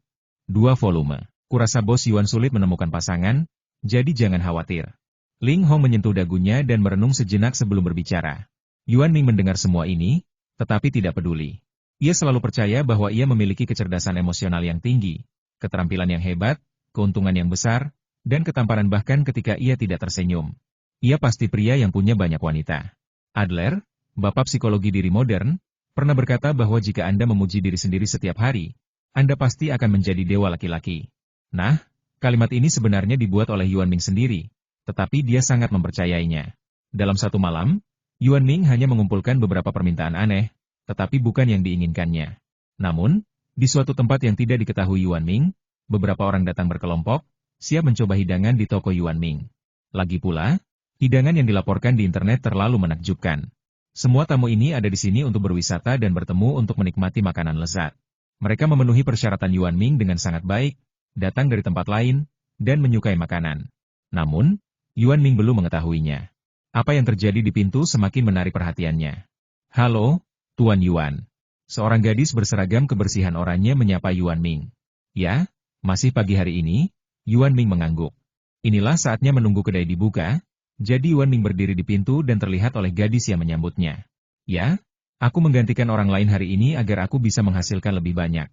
2 volume. Kurasa Bos Yuan sulit menemukan pasangan, jadi jangan khawatir. Ling Hong menyentuh dagunya dan merenung sejenak sebelum berbicara. Yuan Ming mendengar semua ini, tetapi tidak peduli. Ia selalu percaya bahwa ia memiliki kecerdasan emosional yang tinggi, keterampilan yang hebat, keuntungan yang besar, dan ketampanan bahkan ketika ia tidak tersenyum. Ia pasti pria yang punya banyak wanita. Adler, bapak psikologi diri modern, pernah berkata bahwa jika Anda memuji diri sendiri setiap hari, Anda pasti akan menjadi dewa laki-laki. Nah, kalimat ini sebenarnya dibuat oleh Yuan Ming sendiri, tetapi dia sangat mempercayainya. Dalam satu malam, Yuan Ming hanya mengumpulkan beberapa permintaan aneh, tetapi bukan yang diinginkannya. Namun, di suatu tempat yang tidak diketahui Yuan Ming, beberapa orang datang berkelompok, siap mencoba hidangan di toko Yuan Ming. Lagi pula, hidangan yang dilaporkan di internet terlalu menakjubkan. Semua tamu ini ada di sini untuk berwisata dan bertemu untuk menikmati makanan lezat. Mereka memenuhi persyaratan Yuan Ming dengan sangat baik, datang dari tempat lain, dan menyukai makanan. Namun, Yuan Ming belum mengetahuinya. Apa yang terjadi di pintu semakin menarik perhatiannya. Halo, Tuan Yuan. Seorang gadis berseragam kebersihan oranye menyapa Yuan Ming. Ya, masih pagi hari ini? Yuan Ming mengangguk. Inilah saatnya menunggu kedai dibuka, jadi Yuan Ming berdiri di pintu dan terlihat oleh gadis yang menyambutnya. Ya, aku menggantikan orang lain hari ini agar aku bisa menghasilkan lebih banyak.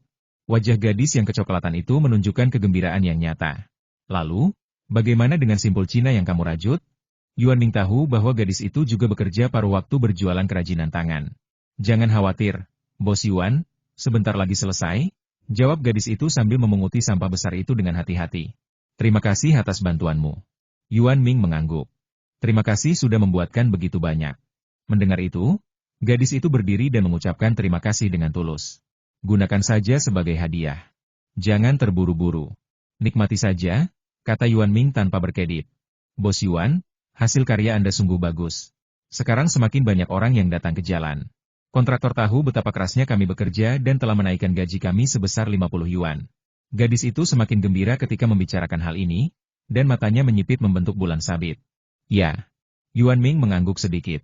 Wajah gadis yang kecoklatan itu menunjukkan kegembiraan yang nyata. Lalu, bagaimana dengan simpul Cina yang kamu rajut? Yuan Ming tahu bahwa gadis itu juga bekerja paruh waktu berjualan kerajinan tangan. Jangan khawatir, Bos Yuan, sebentar lagi selesai, jawab gadis itu sambil memunguti sampah besar itu dengan hati-hati. Terima kasih atas bantuanmu. Yuan Ming mengangguk. Terima kasih sudah membuatkan begitu banyak. Mendengar itu, gadis itu berdiri dan mengucapkan terima kasih dengan tulus. Gunakan saja sebagai hadiah. Jangan terburu-buru. Nikmati saja, kata Yuan Ming tanpa berkedip. Bos Yuan, hasil karya Anda sungguh bagus. Sekarang semakin banyak orang yang datang ke jalan. Kontraktor tahu betapa kerasnya kami bekerja dan telah menaikkan gaji kami sebesar 50 yuan. Gadis itu semakin gembira ketika membicarakan hal ini, dan matanya menyipit membentuk bulan sabit. Ya. Yuan Ming mengangguk sedikit.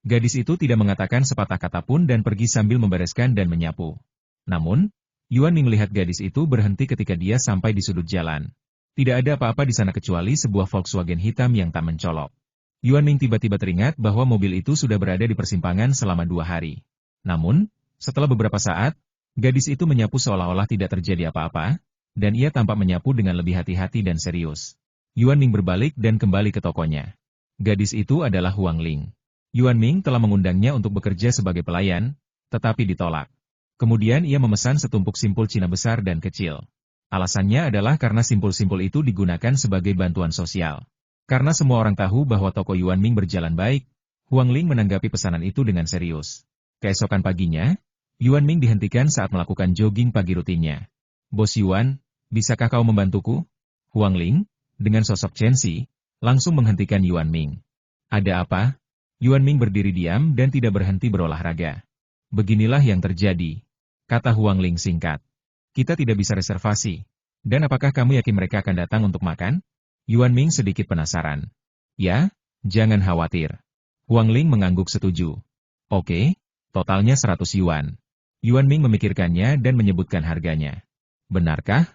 Gadis itu tidak mengatakan sepatah kata pun dan pergi sambil membereskan dan menyapu. Namun, Yuan Ming melihat gadis itu berhenti ketika dia sampai di sudut jalan. Tidak ada apa-apa di sana kecuali sebuah Volkswagen hitam yang tak mencolok. Yuan Ming tiba-tiba teringat bahwa mobil itu sudah berada di persimpangan selama 2 hari. Namun, setelah beberapa saat, gadis itu menyapu seolah-olah tidak terjadi apa-apa, dan ia tampak menyapu dengan lebih hati-hati dan serius. Yuan Ming berbalik dan kembali ke tokonya. Gadis itu adalah Huang Ling. Yuan Ming telah mengundangnya untuk bekerja sebagai pelayan, tetapi ditolak. Kemudian ia memesan setumpuk simpul Cina besar dan kecil. Alasannya adalah karena simpul-simpul itu digunakan sebagai bantuan sosial. Karena semua orang tahu bahwa toko Yuan Ming berjalan baik, Huang Ling menanggapi pesanan itu dengan serius. Keesokan paginya, Yuan Ming dihentikan saat melakukan jogging pagi rutinnya. Bos Yuan, bisakah kau membantuku? Huang Ling, dengan sosok Chen-si, langsung menghentikan Yuan Ming. Ada apa? Yuan Ming berdiri diam dan tidak berhenti berolahraga. Beginilah yang terjadi, kata Huang Ling singkat. Kita tidak bisa reservasi. Dan apakah kamu yakin mereka akan datang untuk makan? Yuan Ming sedikit penasaran. Ya, jangan khawatir. Huang Ling mengangguk setuju. Oke, totalnya 100 yuan. Yuan Ming memikirkannya dan menyebutkan harganya. Benarkah?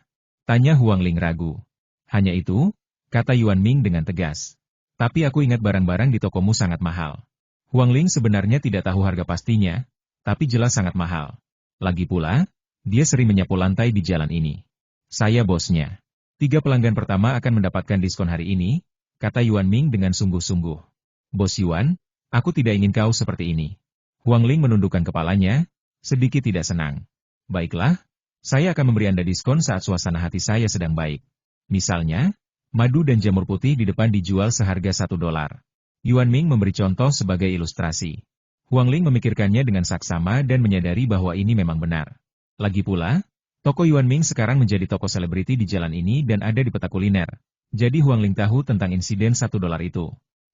Tanya Huang Ling ragu. Hanya itu, kata Yuan Ming dengan tegas. Tapi aku ingat barang-barang di tokomu sangat mahal. Huang Ling sebenarnya tidak tahu harga pastinya, tapi jelas sangat mahal. Lagi pula, dia sering menyapu lantai di jalan ini. Saya bosnya. 3 pelanggan pertama akan mendapatkan diskon hari ini, kata Yuan Ming dengan sungguh-sungguh. Bos Yuan, aku tidak ingin kau seperti ini. Huang Ling menundukkan kepalanya, sedikit tidak senang. Baiklah, saya akan memberi Anda diskon saat suasana hati saya sedang baik. Misalnya, madu dan jamur putih di depan dijual seharga $1. Yuan Ming memberi contoh sebagai ilustrasi. Huang Ling memikirkannya dengan saksama dan menyadari bahwa ini memang benar. Lagi pula, toko Yuan Ming sekarang menjadi toko selebriti di jalan ini dan ada di peta kuliner. Jadi Huang Ling tahu tentang insiden $1 itu.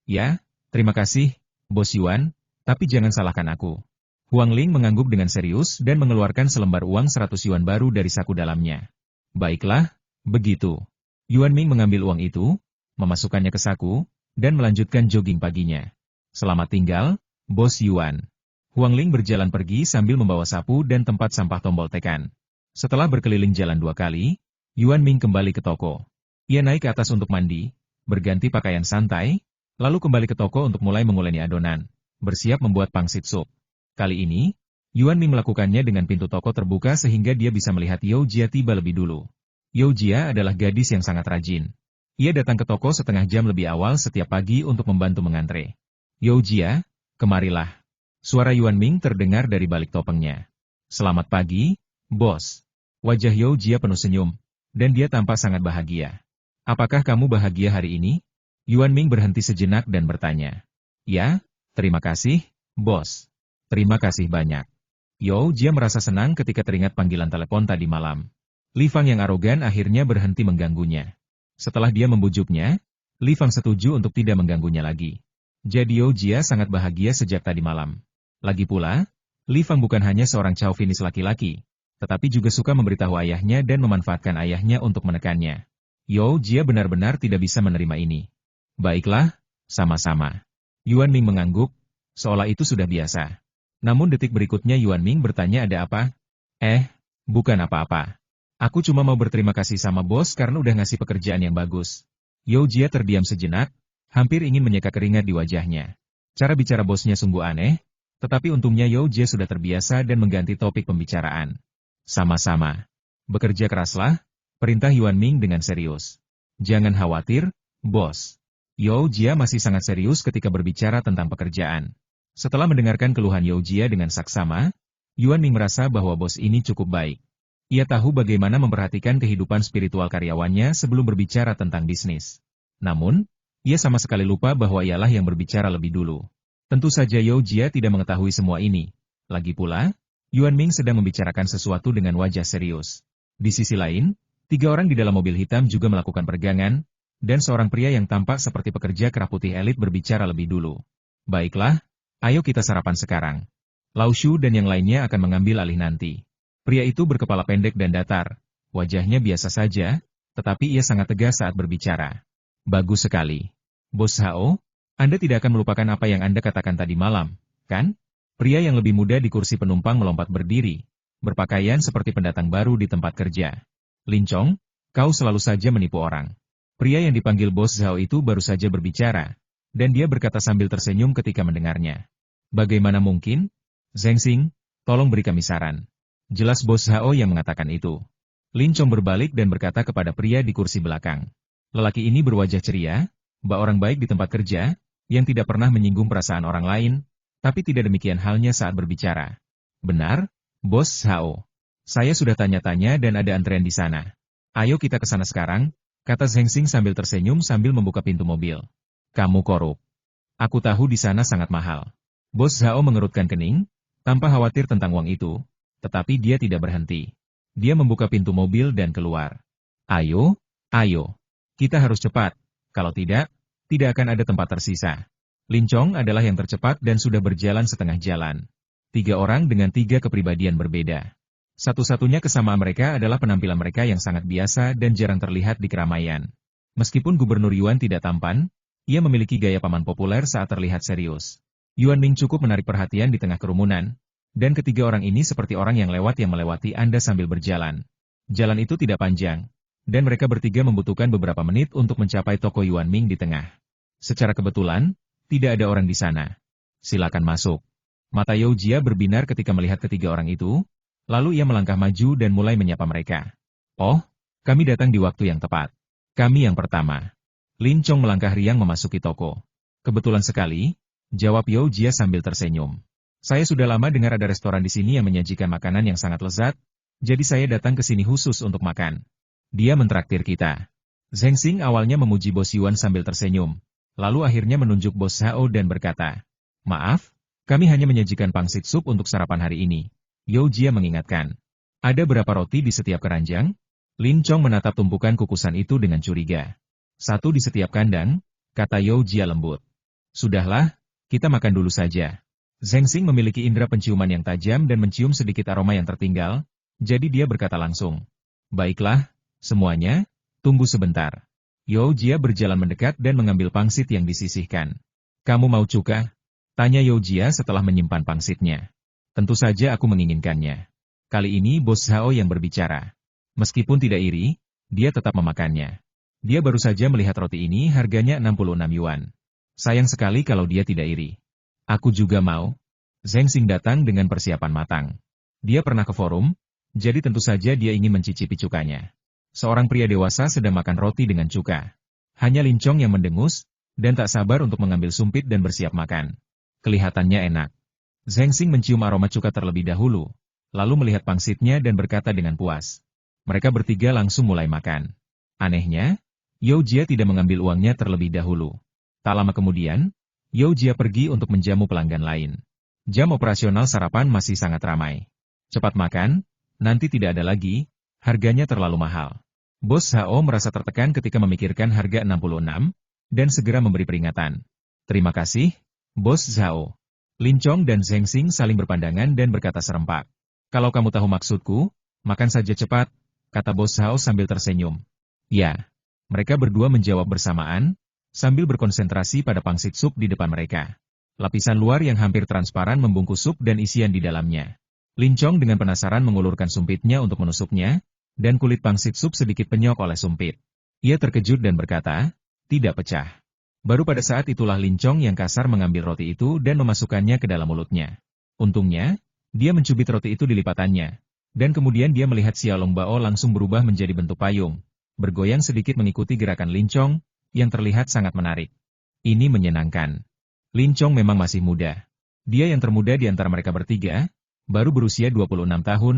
Ya, terima kasih, Bos Yuan, tapi jangan salahkan aku. Huang Ling mengangguk dengan serius dan mengeluarkan selembar uang 100 yuan baru dari saku dalamnya. Baiklah, begitu. Yuan Ming mengambil uang itu, memasukkannya ke saku, dan melanjutkan jogging paginya. Selamat tinggal, Bos Yuan. Huang Ling berjalan pergi sambil membawa sapu dan tempat sampah tombol tekan. Setelah berkeliling jalan 2 kali, Yuan Ming kembali ke toko. Ia naik ke atas untuk mandi, berganti pakaian santai, lalu kembali ke toko untuk mulai menguleni adonan, bersiap membuat pangsit sup. Kali ini, Yuan Ming melakukannya dengan pintu toko terbuka sehingga dia bisa melihat Yao Jia tiba lebih dulu. Yao Jia adalah gadis yang sangat rajin. Ia datang ke toko setengah jam lebih awal setiap pagi untuk membantu mengantre. Yao Jia, kemarilah. Suara Yuan Ming terdengar dari balik topengnya. Selamat pagi, Bos. Wajah Yao Jia penuh senyum. dan dia tampak sangat bahagia. Apakah kamu bahagia hari ini? Yuan Ming berhenti sejenak dan bertanya. Ya, terima kasih, bos. Terima kasih banyak. Yao Jia merasa senang ketika teringat panggilan telepon tadi malam. Li Fang yang arogan akhirnya berhenti mengganggunya. Setelah dia membujuknya, Li Fang setuju untuk tidak mengganggunya lagi. Jadi Yao Jia sangat bahagia sejak tadi malam. Lagi pula, Li Fang bukan hanya seorang chauvinis laki-laki, tetapi juga suka memberitahu ayahnya dan memanfaatkan ayahnya untuk menekannya. Yao Jia benar-benar tidak bisa menerima ini. Baiklah, sama-sama. Yuan Ming mengangguk, seolah itu sudah biasa. Namun detik berikutnya Yuan Ming bertanya ada apa? Bukan apa-apa. Aku cuma mau berterima kasih sama bos karena udah ngasih pekerjaan yang bagus. Yao Jia terdiam sejenak, hampir ingin menyeka keringat di wajahnya. Cara bicara bosnya sungguh aneh, tetapi untungnya Yao Jia sudah terbiasa dan mengganti topik pembicaraan. Sama-sama. Bekerja keraslah, perintah Yuan Ming dengan serius. Jangan khawatir, bos. Yao Jia masih sangat serius ketika berbicara tentang pekerjaan. Setelah mendengarkan keluhan Yao Jia dengan saksama, Yuan Ming merasa bahwa bos ini cukup baik. Ia tahu bagaimana memperhatikan kehidupan spiritual karyawannya sebelum berbicara tentang bisnis. Namun, ia sama sekali lupa bahwa ialah yang berbicara lebih dulu. Tentu saja Yao Jia tidak mengetahui semua ini. Lagi pula, Yuan Ming sedang membicarakan sesuatu dengan wajah serius. Di sisi lain, 3 orang di dalam mobil hitam juga melakukan peregangan, dan seorang pria yang tampak seperti pekerja kerah putih elit berbicara lebih dulu. Baiklah, ayo kita sarapan sekarang. Lao Shu dan yang lainnya akan mengambil alih nanti. Pria itu berkepala pendek dan datar, wajahnya biasa saja, tetapi ia sangat tegas saat berbicara. Bagus sekali. Bos Hao, Anda tidak akan melupakan apa yang Anda katakan tadi malam, kan? Pria yang lebih muda di kursi penumpang melompat berdiri, berpakaian seperti pendatang baru di tempat kerja. Lin Chong, kau selalu saja menipu orang. Pria yang dipanggil Bos Hao itu baru saja berbicara, dan dia berkata sambil tersenyum ketika mendengarnya. Bagaimana mungkin? Zheng Xing, tolong beri kami saran. Jelas Bos Hao yang mengatakan itu. Lin Chong berbalik dan berkata kepada pria di kursi belakang. Lelaki ini berwajah ceria, bak orang baik di tempat kerja, yang tidak pernah menyinggung perasaan orang lain, tapi tidak demikian halnya saat berbicara. Benar, Bos Hao. Saya sudah tanya-tanya dan ada antrean di sana. Ayo kita ke sana sekarang, kata Zheng Xing sambil tersenyum sambil membuka pintu mobil. Kamu korup. Aku tahu di sana sangat mahal. Bos Hao mengerutkan kening, tanpa khawatir tentang uang itu. Tetapi dia tidak berhenti. Dia membuka pintu mobil dan keluar. Ayo, kita harus cepat. Kalau tidak akan ada tempat tersisa. Lin Chong adalah yang tercepat dan sudah berjalan setengah jalan. 3 orang dengan 3 kepribadian berbeda. Satu-satunya kesamaan mereka adalah penampilan mereka yang sangat biasa dan jarang terlihat di keramaian. Meskipun Gubernur Yuan tidak tampan, ia memiliki gaya paman populer saat terlihat serius. Yuan Ming cukup menarik perhatian di tengah kerumunan. Dan ketiga orang ini seperti orang yang melewati Anda sambil berjalan. Jalan itu tidak panjang, dan mereka bertiga membutuhkan beberapa menit untuk mencapai toko Yuan Ming di tengah. Secara kebetulan, tidak ada orang di sana. Silakan masuk. Mata Yao Jia berbinar ketika melihat ketiga orang itu, lalu ia melangkah maju dan mulai menyapa mereka. Oh, kami datang di waktu yang tepat. Kami yang pertama. Lin Chong melangkah riang memasuki toko. Kebetulan sekali, jawab Yao Jia sambil tersenyum. Saya sudah lama dengar ada restoran di sini yang menyajikan makanan yang sangat lezat, jadi saya datang ke sini khusus untuk makan. Dia mentraktir kita. Zheng Xing awalnya memuji Bos Yuan sambil tersenyum, lalu akhirnya menunjuk Bos Hao dan berkata, maaf, kami hanya menyajikan pangsit sup untuk sarapan hari ini. Yao Jia mengingatkan. Ada berapa roti di setiap keranjang? Lin Chong menatap tumpukan kukusan itu dengan curiga. 1 di setiap kandang, kata Yao Jia lembut. Sudahlah, kita makan dulu saja. Zheng Xing memiliki indera penciuman yang tajam dan mencium sedikit aroma yang tertinggal, jadi dia berkata langsung. Baiklah, semuanya, tunggu sebentar. Yao Jia berjalan mendekat dan mengambil pangsit yang disisihkan. Kamu mau cuka? Tanya Yao Jia setelah menyimpan pangsitnya. Tentu saja aku menginginkannya. Kali ini Bos Hao yang berbicara. Meskipun tidak iri, dia tetap memakannya. Dia baru saja melihat roti ini harganya 66 yuan. Sayang sekali kalau dia tidak iri. Aku juga mau. Zheng Xing datang dengan persiapan matang. Dia pernah ke forum, jadi tentu saja dia ingin mencicipi cukanya. Seorang pria dewasa sedang makan roti dengan cuka. Hanya Lin Chong yang mendengus, dan tak sabar untuk mengambil sumpit dan bersiap makan. Kelihatannya enak. Zheng Xing mencium aroma cuka terlebih dahulu, lalu melihat pangsitnya dan berkata dengan puas. Mereka bertiga langsung mulai makan. Anehnya, Yao Jia tidak mengambil uangnya terlebih dahulu. Tak lama kemudian, Yao Jia pergi untuk menjamu pelanggan lain. Jam operasional sarapan masih sangat ramai. Cepat makan, nanti tidak ada lagi, harganya terlalu mahal. Bos Hao merasa tertekan ketika memikirkan harga 66, dan segera memberi peringatan. Terima kasih, Bos Zhao. Lin Chong dan Zheng Xing saling berpandangan dan berkata serempak. Kalau kamu tahu maksudku, makan saja cepat, kata Bos Zhao sambil tersenyum. Ya. Mereka berdua menjawab bersamaan, sambil berkonsentrasi pada pangsit sup di depan mereka. Lapisan luar yang hampir transparan membungkus sup dan isian di dalamnya. Lin Chong dengan penasaran mengulurkan sumpitnya untuk menusuknya, dan kulit pangsit sup sedikit penyok oleh sumpit. Ia terkejut dan berkata, tidak pecah. Baru pada saat itulah Lin Chong yang kasar mengambil roti itu dan memasukkannya ke dalam mulutnya. Untungnya, dia mencubit roti itu di lipatannya. Dan kemudian dia melihat Xiao Longbao langsung berubah menjadi bentuk payung. Bergoyang sedikit mengikuti gerakan Lin Chong, yang terlihat sangat menarik. Ini menyenangkan. Lin Chong memang masih muda. Dia yang termuda di antara mereka bertiga, baru berusia 26 tahun,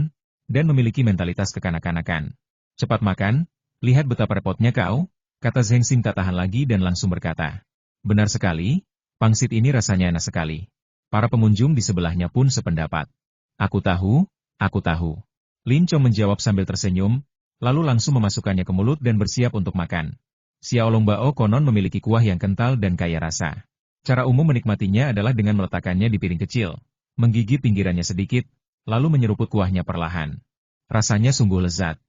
dan memiliki mentalitas kekanak-kanakan. Cepat makan, lihat betapa repotnya kau, kata Zheng Xing tak tahan lagi dan langsung berkata. Benar sekali, pangsit ini rasanya enak sekali. Para pengunjung di sebelahnya pun sependapat. Aku tahu, aku tahu. Lin Chong menjawab sambil tersenyum, lalu langsung memasukkannya ke mulut dan bersiap untuk makan. Xiao Longbao konon memiliki kuah yang kental dan kaya rasa. Cara umum menikmatinya adalah dengan meletakkannya di piring kecil, menggigit pinggirannya sedikit, lalu menyeruput kuahnya perlahan. Rasanya sungguh lezat.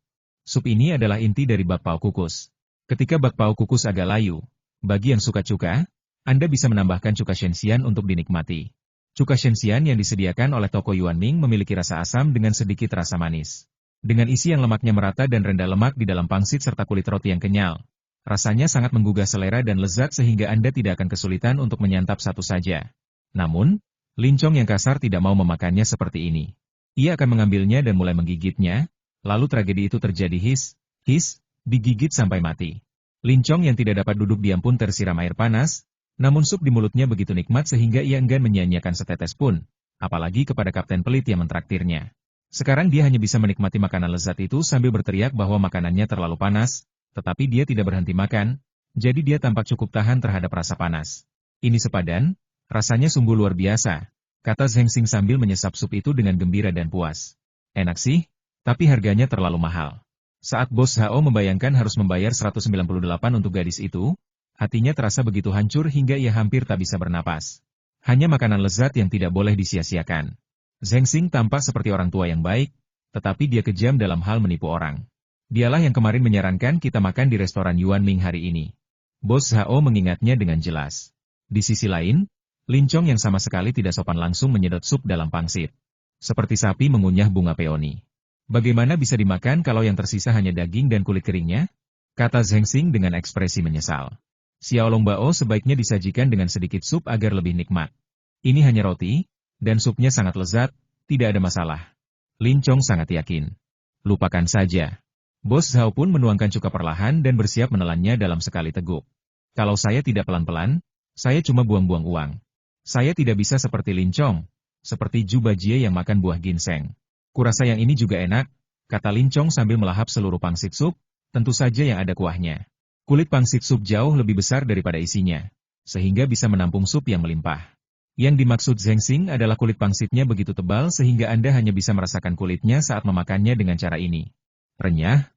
Sup ini adalah inti dari bakpao kukus. Ketika bakpao kukus agak layu, bagi yang suka cuka, Anda bisa menambahkan cuka shenxian untuk dinikmati. Cuka shenxian yang disediakan oleh toko Yuanming memiliki rasa asam dengan sedikit rasa manis. Dengan isi yang lemaknya merata dan rendah lemak di dalam pangsit serta kulit roti yang kenyal. Rasanya sangat menggugah selera dan lezat sehingga Anda tidak akan kesulitan untuk menyantap satu saja. Namun, Lin Chong yang kasar tidak mau memakannya seperti ini. Ia akan mengambilnya dan mulai menggigitnya, lalu tragedi itu terjadi his, digigit sampai mati. Lin Chong yang tidak dapat duduk diam pun tersiram air panas, namun sup di mulutnya begitu nikmat sehingga ia enggan menyia-nyiakan setetes pun, apalagi kepada kapten pelit yang mentraktirnya. Sekarang dia hanya bisa menikmati makanan lezat itu sambil berteriak bahwa makanannya terlalu panas, tetapi dia tidak berhenti makan, jadi dia tampak cukup tahan terhadap rasa panas. Ini sepadan, rasanya sungguh luar biasa, kata Zheng Xing sambil menyesap sup itu dengan gembira dan puas. Enak sih, tapi harganya terlalu mahal. Saat Bos Hao membayangkan harus membayar 198 untuk gadis itu, hatinya terasa begitu hancur hingga ia hampir tak bisa bernapas. Hanya makanan lezat yang tidak boleh disia-siakan. Zheng Xing tampak seperti orang tua yang baik, tetapi dia kejam dalam hal menipu orang. Dialah yang kemarin menyarankan kita makan di restoran Yuanming hari ini. Bos Hao mengingatnya dengan jelas. Di sisi lain, Lin Chong yang sama sekali tidak sopan langsung menyedot sup dalam pangsit. Seperti sapi mengunyah bunga peoni. Bagaimana bisa dimakan kalau yang tersisa hanya daging dan kulit keringnya? Kata Zheng Xing dengan ekspresi menyesal. Xiao Longbao sebaiknya disajikan dengan sedikit sup agar lebih nikmat. Ini hanya roti, dan supnya sangat lezat, tidak ada masalah. Lin Chong sangat yakin. Lupakan saja. Bos Zhao pun menuangkan cuka perlahan dan bersiap menelannya dalam sekali teguk. Kalau saya tidak pelan-pelan, saya cuma buang-buang uang. Saya tidak bisa seperti Lin Chong, seperti Zhu Bajie yang makan buah ginseng. Kurasa yang ini juga enak, kata Lin Chong sambil melahap seluruh pangsit sup, tentu saja yang ada kuahnya. Kulit pangsit sup jauh lebih besar daripada isinya, sehingga bisa menampung sup yang melimpah. Yang dimaksud Zheng Xing adalah kulit pangsitnya begitu tebal sehingga Anda hanya bisa merasakan kulitnya saat memakannya dengan cara ini. Renyah,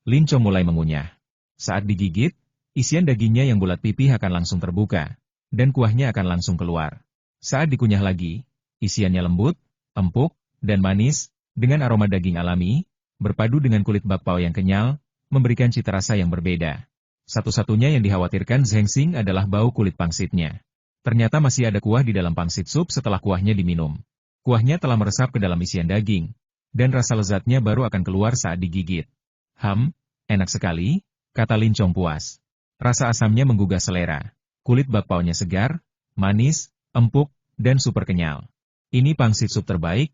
Lin Chong mulai mengunyah. Saat digigit, isian dagingnya yang bulat pipih akan langsung terbuka, dan kuahnya akan langsung keluar. Saat dikunyah lagi, isiannya lembut, empuk, dan manis, dengan aroma daging alami, berpadu dengan kulit bakpao yang kenyal, memberikan cita rasa yang berbeda. Satu-satunya yang dikhawatirkan Zheng Xing adalah bau kulit pangsitnya. Ternyata masih ada kuah di dalam pangsit sup setelah kuahnya diminum. Kuahnya telah meresap ke dalam isian daging, dan rasa lezatnya baru akan keluar saat digigit. Enak sekali, kata Lin Chong puas. Rasa asamnya menggugah selera. Kulit bakpaonya segar, manis, empuk, dan super kenyal. Ini pangsit sup terbaik,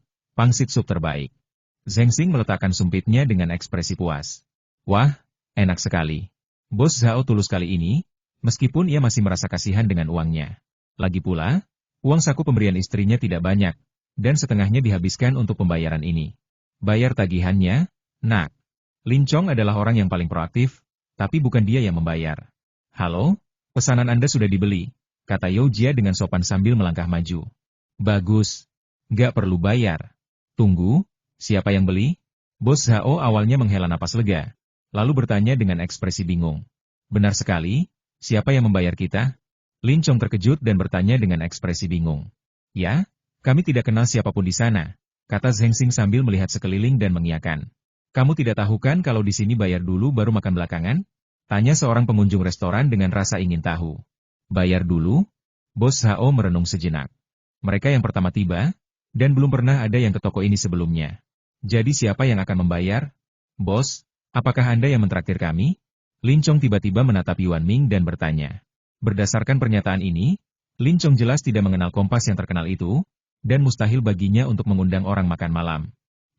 Zheng Xing meletakkan sumpitnya dengan ekspresi puas. Wah, enak sekali. Bos Zhao tulus kali ini, meskipun ia masih merasa kasihan dengan uangnya. Lagi pula, uang saku pemberian istrinya tidak banyak, dan setengahnya dihabiskan untuk pembayaran ini. Bayar tagihannya, Nak, Lin Chong adalah orang yang paling proaktif, tapi bukan dia yang membayar. Halo, pesanan Anda sudah dibeli, kata Yao Jia dengan sopan sambil melangkah maju. Bagus. Gak perlu bayar. Tunggu, siapa yang beli? Bos Zhao awalnya menghela napas lega, lalu bertanya dengan ekspresi bingung. Benar sekali, siapa yang membayar kita? Lin Chong terkejut dan bertanya dengan ekspresi bingung. Ya, kami tidak kenal siapapun di sana, kata Zheng Xing sambil melihat sekeliling dan mengiyakan. Kamu tidak tahu kan kalau di sini bayar dulu baru makan belakangan? Tanya seorang pengunjung restoran dengan rasa ingin tahu. Bayar dulu? Bos Zhao merenung sejenak. Mereka yang pertama tiba, dan belum pernah ada yang ke toko ini sebelumnya. Jadi siapa yang akan membayar? Bos, apakah Anda yang mentraktir kami? Lin Chong tiba-tiba menatap Yuan Ming dan bertanya. Berdasarkan pernyataan ini, Lin Chong jelas tidak mengenal Kompas yang terkenal itu, dan mustahil baginya untuk mengundang orang makan malam.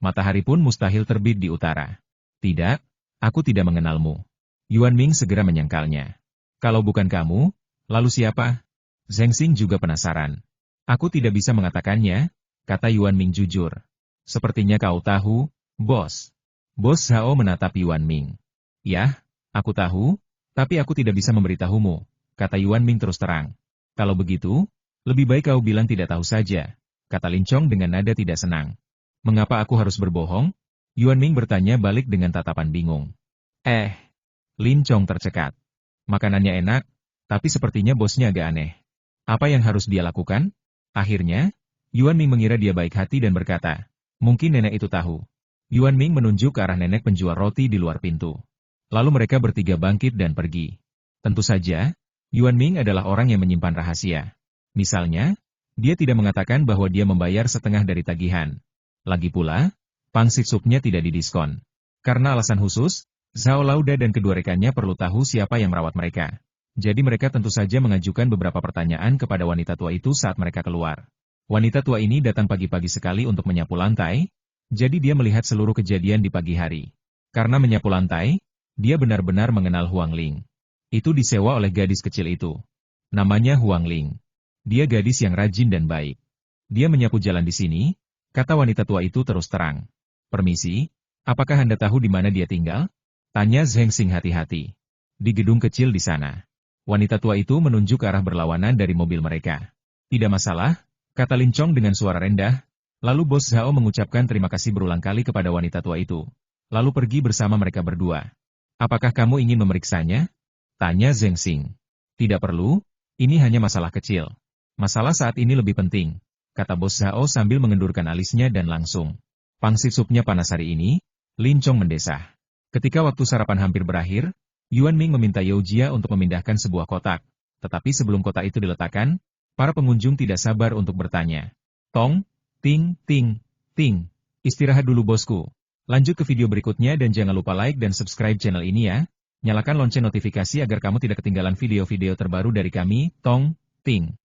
Matahari pun mustahil terbit di utara. Tidak, aku tidak mengenalmu. Yuan Ming segera menyangkalnya. Kalau bukan kamu, lalu siapa? Zheng Xing juga penasaran. Aku tidak bisa mengatakannya, kata Yuan Ming jujur. Sepertinya kau tahu, bos. Bos Zhao menatap Yuan Ming. Yah, aku tahu, tapi aku tidak bisa memberitahumu, kata Yuan Ming terus terang. Kalau begitu, lebih baik kau bilang tidak tahu saja, kata Lin Chong dengan nada tidak senang. Mengapa aku harus berbohong? Yuan Ming bertanya balik dengan tatapan bingung. Lin Chong tercekat. Makanannya enak, tapi sepertinya bosnya agak aneh. Apa yang harus dia lakukan? Akhirnya, Yuan Ming mengira dia baik hati dan berkata, mungkin nenek itu tahu. Yuan Ming menunjuk ke arah nenek penjual roti di luar pintu. Lalu mereka bertiga bangkit dan pergi. Tentu saja, Yuan Ming adalah orang yang menyimpan rahasia. Misalnya, dia tidak mengatakan bahwa dia membayar setengah dari tagihan. Lagi pula, pangsit supnya tidak didiskon. Karena alasan khusus, Zhao Lauda dan kedua rekannya perlu tahu siapa yang merawat mereka. Jadi mereka tentu saja mengajukan beberapa pertanyaan kepada wanita tua itu saat mereka keluar. Wanita tua ini datang pagi-pagi sekali untuk menyapu lantai, jadi dia melihat seluruh kejadian di pagi hari. Karena menyapu lantai, dia benar-benar mengenal Huang Ling. Itu disewa oleh gadis kecil itu. Namanya Huang Ling. Dia gadis yang rajin dan baik. Dia menyapu jalan di sini, kata wanita tua itu terus terang. Permisi, apakah Anda tahu di mana dia tinggal? Tanya Zheng Xing hati-hati. Di gedung kecil di sana. Wanita tua itu menunjuk ke arah berlawanan dari mobil mereka. Tidak masalah, kata Lin Chong dengan suara rendah, lalu Bos Zhao mengucapkan terima kasih berulang kali kepada wanita tua itu. Lalu pergi bersama mereka berdua. Apakah kamu ingin memeriksanya? Tanya Zheng Xing. Tidak perlu, ini hanya masalah kecil. Masalah saat ini lebih penting, kata Bos Zhao sambil mengendurkan alisnya dan langsung. Pangsit supnya panas hari ini, Lin Chong mendesah. Ketika waktu sarapan hampir berakhir, Yuan Ming meminta Yao Jia untuk memindahkan sebuah kotak, tetapi sebelum kotak itu diletakkan, para pengunjung tidak sabar untuk bertanya. Tong, ting, ting, ting. Istirahat dulu bosku. Lanjut ke video berikutnya dan jangan lupa like dan subscribe channel ini ya. Nyalakan lonceng notifikasi agar kamu tidak ketinggalan video-video terbaru dari kami, Tong, ting.